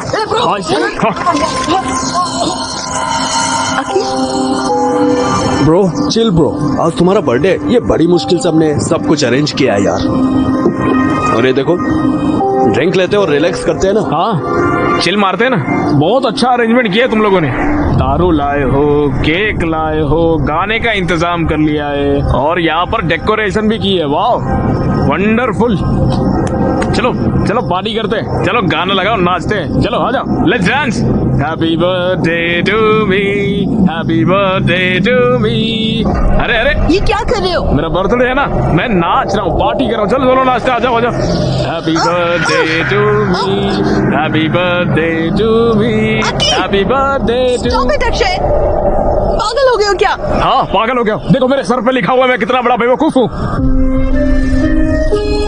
ब्रो चिल ब्रो, आज तुम्हारा बर्थडे, ये बड़ी मुश्किल से हमने सब कुछ अरेंज किया है यार। और ये देखो, ड्रिंक लेते और रिलैक्स करते हैं ना। हाँ, चिल मारते हैं ना। बहुत अच्छा अरेंजमेंट किया तुम लोगों ने। दारू लाए हो, केक लाए हो, गाने का इंतजाम कर लिया है और यहाँ पर डेकोरेशन भी की है। वाह, वंडरफुल। चलो चलो पार्टी करते हैं, चलो गाना लगाओ, नाचते हैं, चलो आ जाओ, let's dance. Happy birthday to me, happy birthday to me. अरे अरे, ये क्या कर रहे हो? मेरा बर्थडे है ना, मैं नाच रहा हूँ, पार्टी कर रहा हूँ। चलो चलो नाचते, आ जाओ आ जाओ। Happy birthday to me, happy birthday to me, happy birthday to. Stop it, Akshay, पागल हो गए हो क्या? हाँ, पागल हो गया। देखो मेरे सर पे लिखा हुआ है, मैं कितना बड़ा बेवकूफ हूँ।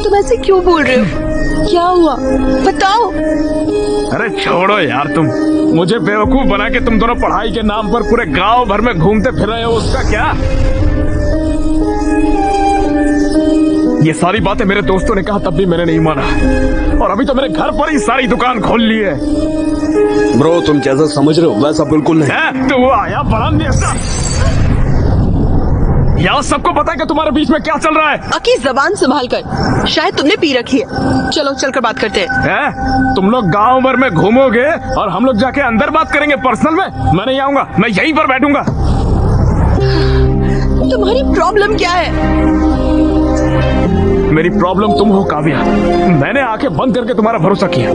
तुम ऐसे क्यों बोल रहे हो? क्या हुआ बताओ। अरे छोड़ो यार, तुम मुझे बेवकूफ बना के तुम दोनों पढ़ाई के नाम पर पूरे गांव भर में घूमते फिर रहे हो, उसका क्या? ये सारी बातें मेरे दोस्तों ने कहा, तब भी मैंने नहीं माना, और अभी तो मेरे घर पर ही सारी दुकान खोल ली है। ब्रो तुम जैसा समझ रहे हो वैसा बिल्कुल नहीं है। तो आया बड़ा नेता, यहाँ सबको पता है कि तुम्हारे बीच में क्या चल रहा है। अकी जबान संभाल कर, शायद तुमने पी रखी है। चलो चलकर बात करते हैं। तुम लोग गांव भर में घूमोगे और हम लोग जाके अंदर बात करेंगे पर्सनल में। मैं नहीं आऊंगा, मैं यहीं पर बैठूंगा। तुम्हारी प्रॉब्लम क्या है? मेरी प्रॉब्लम तुम हो काव्या। मैंने आके बंद करके तुम्हारा भरोसा किया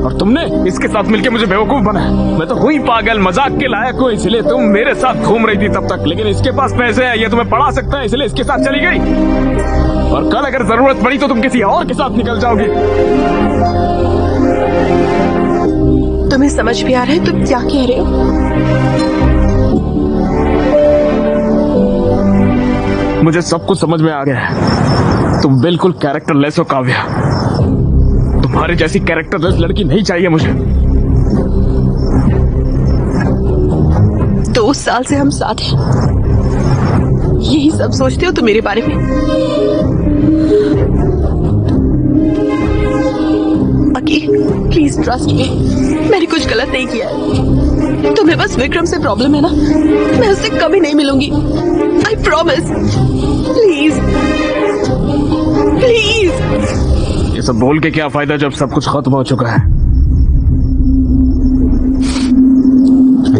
और तुमने इसके साथ मिलके मुझे बेवकूफ बनाया। मैं तो हुई पागल, मजाक के लायक हूँ, इसलिए तुम मेरे साथ घूम रही थी तब तक। लेकिन इसके पास पैसे है, ये तुम्हें पढ़ा सकता है, इसलिए इसके साथ चली गई। और कल अगर जरूरत पड़ी तो तुम किसी और के साथ निकल जाओगी। तुम्हें समझ भी आ रहा है तुम क्या कह रहे हो? मुझे सब कुछ समझ में आ गया है। तुम बिल्कुल कैरेक्टरलेस हो काव्या। तुम्हारे जैसी कैरेक्टरलेस लड़की नहीं चाहिए मुझे। 2 साल से हम साथ हैं, यही सब सोचते हो तुम मेरे बारे में? अकी प्लीज ट्रस्ट मी, मैंने कुछ गलत नहीं किया है। तुम्हें बस विक्रम से प्रॉब्लम है ना, मैं उससे कभी नहीं मिलूंगी। I promise. Please please. ये सब बोल के क्या फायदा जब सब कुछ खत्म हो चुका है।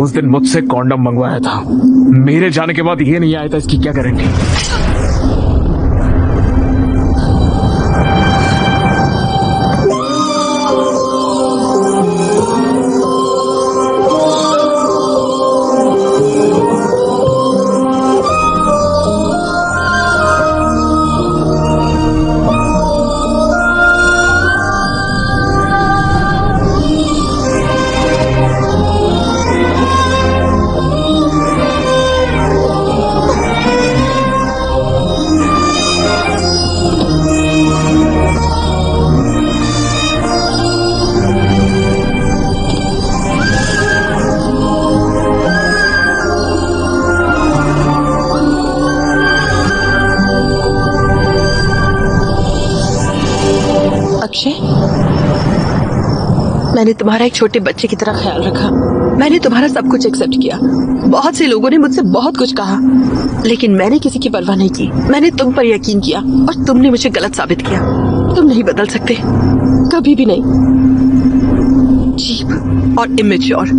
उस दिन मुझसे कॉन्डम मंगवाया था, मेरे जाने के बाद ये नहीं आया था, इसकी क्या गारंटी? अक्षय, मैंने तुम्हारा एक छोटे बच्चे की तरह ख्याल रखा। मैंने तुम्हारा सब कुछ एक्सेप्ट किया। बहुत से लोगों ने मुझसे बहुत कुछ कहा, लेकिन मैंने किसी की परवाह नहीं की। मैंने तुम पर यकीन किया और तुमने मुझे गलत साबित किया। तुम नहीं बदल सकते, कभी भी नहीं। चीप और इमेच्योर।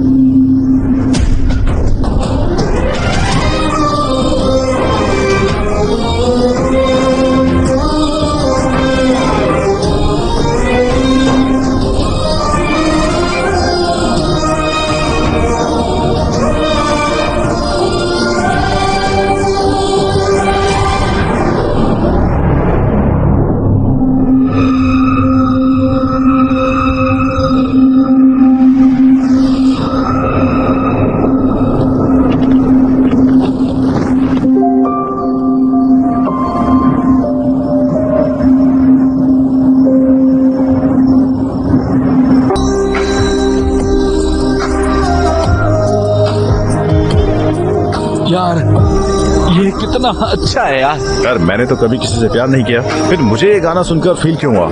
कितना अच्छा है यार। यार मैंने तो कभी किसी से प्यार नहीं किया, फिर मुझे ये गाना सुनकर फील क्यों हुआ?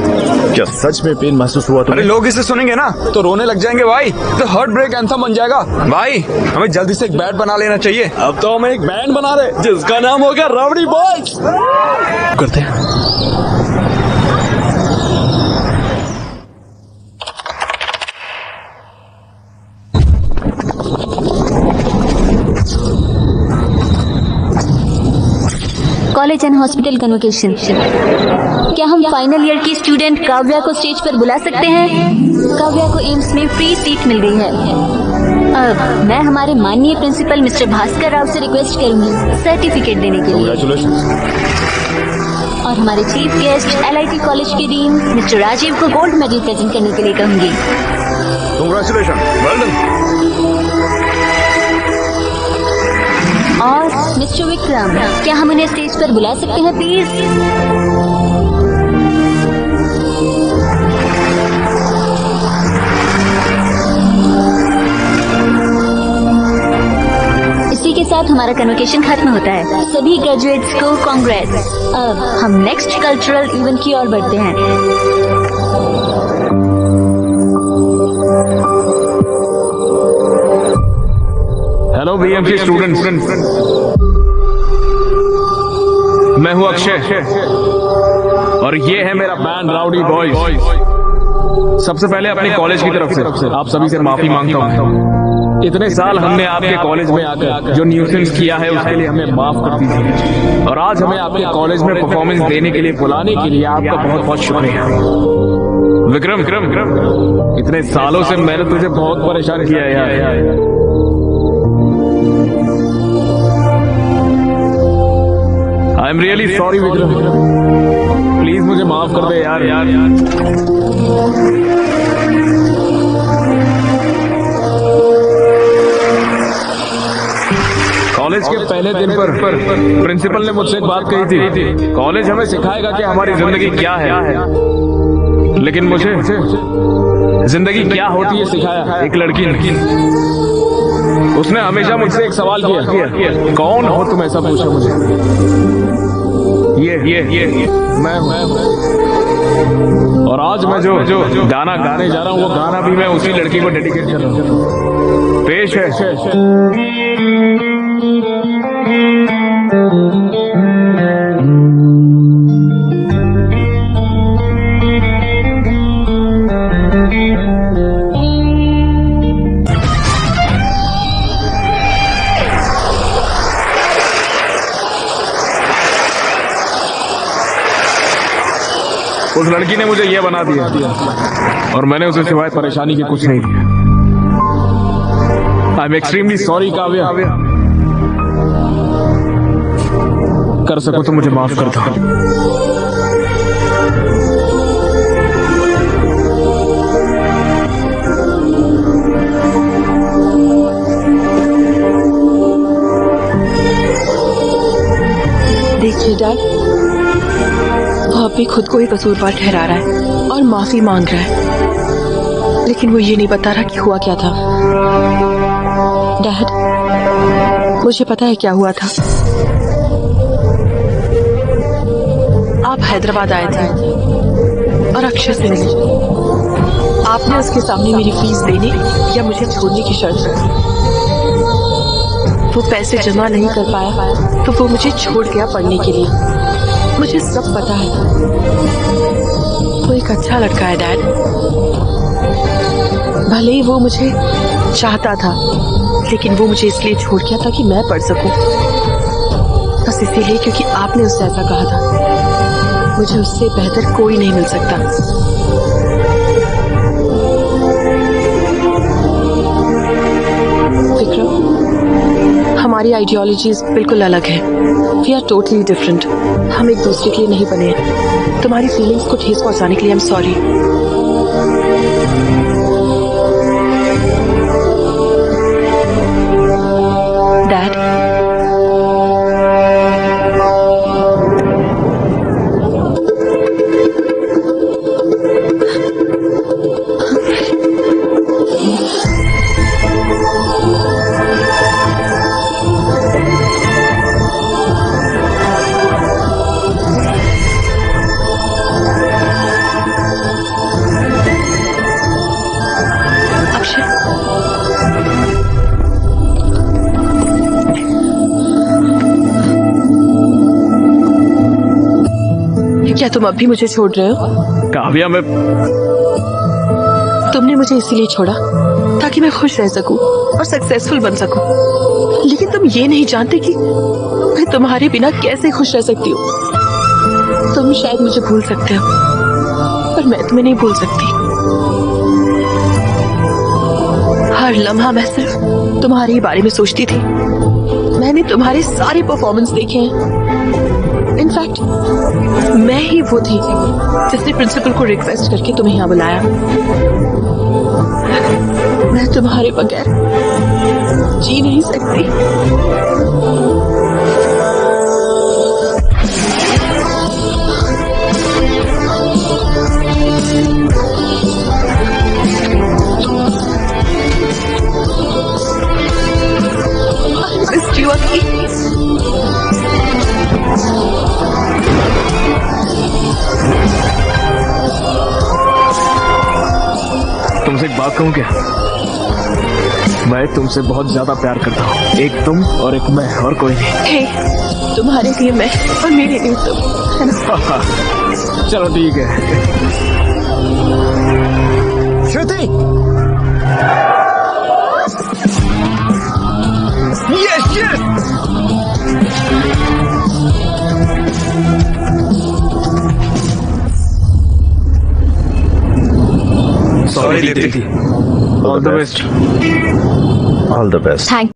क्या सच में पेन महसूस हुआ अरे तुम्हें? लोग इसे सुनेंगे ना तो रोने लग जाएंगे भाई, तो हार्ट ब्रेक एंथम बन जाएगा भाई। हमें जल्दी से एक बैंड बना लेना चाहिए। अब तो हम एक बैंड बना रहे जिसका नाम होगा रावड़ी बॉयज। करते हैं। College and hospital convocation. क्या हम फाइनल ईयर की स्टूडेंट काव्या को स्टेज पर बुला सकते हैं? काव्या को एम्स में फ्री सीट मिल गई है। अब मैं हमारे माननीय प्रिंसिपल मिस्टर भास्कर राव से रिक्वेस्ट करूंगी सर्टिफिकेट देने के लिए। Congratulations। और हमारे चीफ गेस्ट LIT कॉलेज के डीन मिस्टर राजीव को गोल्ड मेडल प्रेजेंट करने के लिए कहूंगी। Congratulations, well done। और मिस्टर विक्रम, क्या हम उन्हें स्टेज पर बुला सकते हैं प्लीज? इसी के साथ हमारा कन्वोकेशन खत्म होता है। सभी ग्रेजुएट्स को कांग्रेट्स। अब हम नेक्स्ट कल्चरल इवेंट की ओर बढ़ते हैं। हेलो BMC स्टूडेंट्स, मैं हूं अक्षय और ये है मेरा बैंड राउडी बॉयज। सबसे पहले अपने कॉलेज की तरफ से आप सभी से माफी मांगता हूं। इतने साल हमने आपके कॉलेज में आकर जो न्यूसेंस किया है उसके लिए हमें माफ कर दीजिए। और आज हमें आपके कॉलेज में परफॉर्मेंस देने के लिए बुलाने के लिए आपका बहुत बहुत शुक्रिया। विक्रम, इतने सालों से मैंने तुझे बहुत परेशान किया है यार। I am really sorry Vikram, please मुझे माफ कर दे यार। कॉलेज के पहले दिन पर प्रिंसिपल ने मुझसे एक बात कही थी, कॉलेज हमें सिखाएगा कि हमारी जिंदगी क्या है, लेकिन मुझे जिंदगी क्या होती है सिखाया एक लड़की ने। उसने हमेशा मुझसे एक सवाल किया, कौन हो तुम, ऐसा पूछा मुझे। ये मैं और आज मैं जो गाना गाने जा रहा हूँ वो गाना भी मैं उसी लड़की को डेडिकेट कर रहा हूँ। पेश है उस लड़की ने मुझे ये बना दिया और मैंने उसे सिवाय परेशानी के कुछ नहीं दिया। I am extremely sorry Kavya. कर सको तो मुझे माफ कर दो। देखिए डैड, वो अब भी खुद को ही कसूरवार ठहरा रहा है और माफी मांग रहा है, लेकिन वो ये नहीं बता रहा कि हुआ क्या था। डैड, मुझे पता है क्या हुआ था। आप हैदराबाद आए थे और अक्षय से मिले। आपने उसके सामने मेरी फीस देने या मुझे छोड़ने की शर्त रखी। वो पैसे जमा नहीं कर पाया तो वो मुझे छोड़ गया पढ़ने के लिए। मुझे सब पता है। वो एक अच्छा लड़का है डैड। भले ही वो मुझे चाहता था, लेकिन वो मुझे इसलिए छोड़ गया ताकि मैं पढ़ सकूं। बस इसीलिए क्योंकि आपने उससे ऐसा कहा था। मुझे उससे बेहतर कोई नहीं मिल सकता। विक्रम, हमारी आइडियोलॉजीज बिल्कुल अलग है। We are totally different. हम एक दूसरे के लिए नहीं बने हैं। तुम्हारी फीलिंग्स को ठेस पहुंचाने के लिए आई एम सॉरी। डैड, क्या तुम अब भी मुझे छोड़ रहे हो? काव्या, मैं तुमने मुझे इसीलिए छोड़ा ताकि मैं खुश रह सकूं और सक्सेसफुल बन सकूं। लेकिन तुम ये नहीं जानते कि मैं तुम्हारे बिना कैसे खुश रह सकती हूँ। तुम शायद मुझे भूल सकते हो, पर मैं तुम्हें नहीं भूल सकती। हर लम्हा मैं सिर्फ तुम्हारे ही बारे में सोचती थी। मैंने तुम्हारे सारे परफॉर्मेंस देखे हैं। इनफैक्ट मैं ही वो थी जिसने प्रिंसिपल को रिक्वेस्ट करके तुम्हें यहाँ बुलाया। मैं तुम्हारे बगैर जी नहीं सकती। I missed you, Aki. तुमसे एक बात कहूँ क्या? मैं तुमसे बहुत ज्यादा प्यार करता हूँ। एक तुम और एक मैं, और कोई नहीं। Hey, तुम्हारे लिए मैं और मेरे लिए तुम, है ना? चलो ठीक है। Shruti, yes yes. Sorry Deepti. All the best. All the best. Thank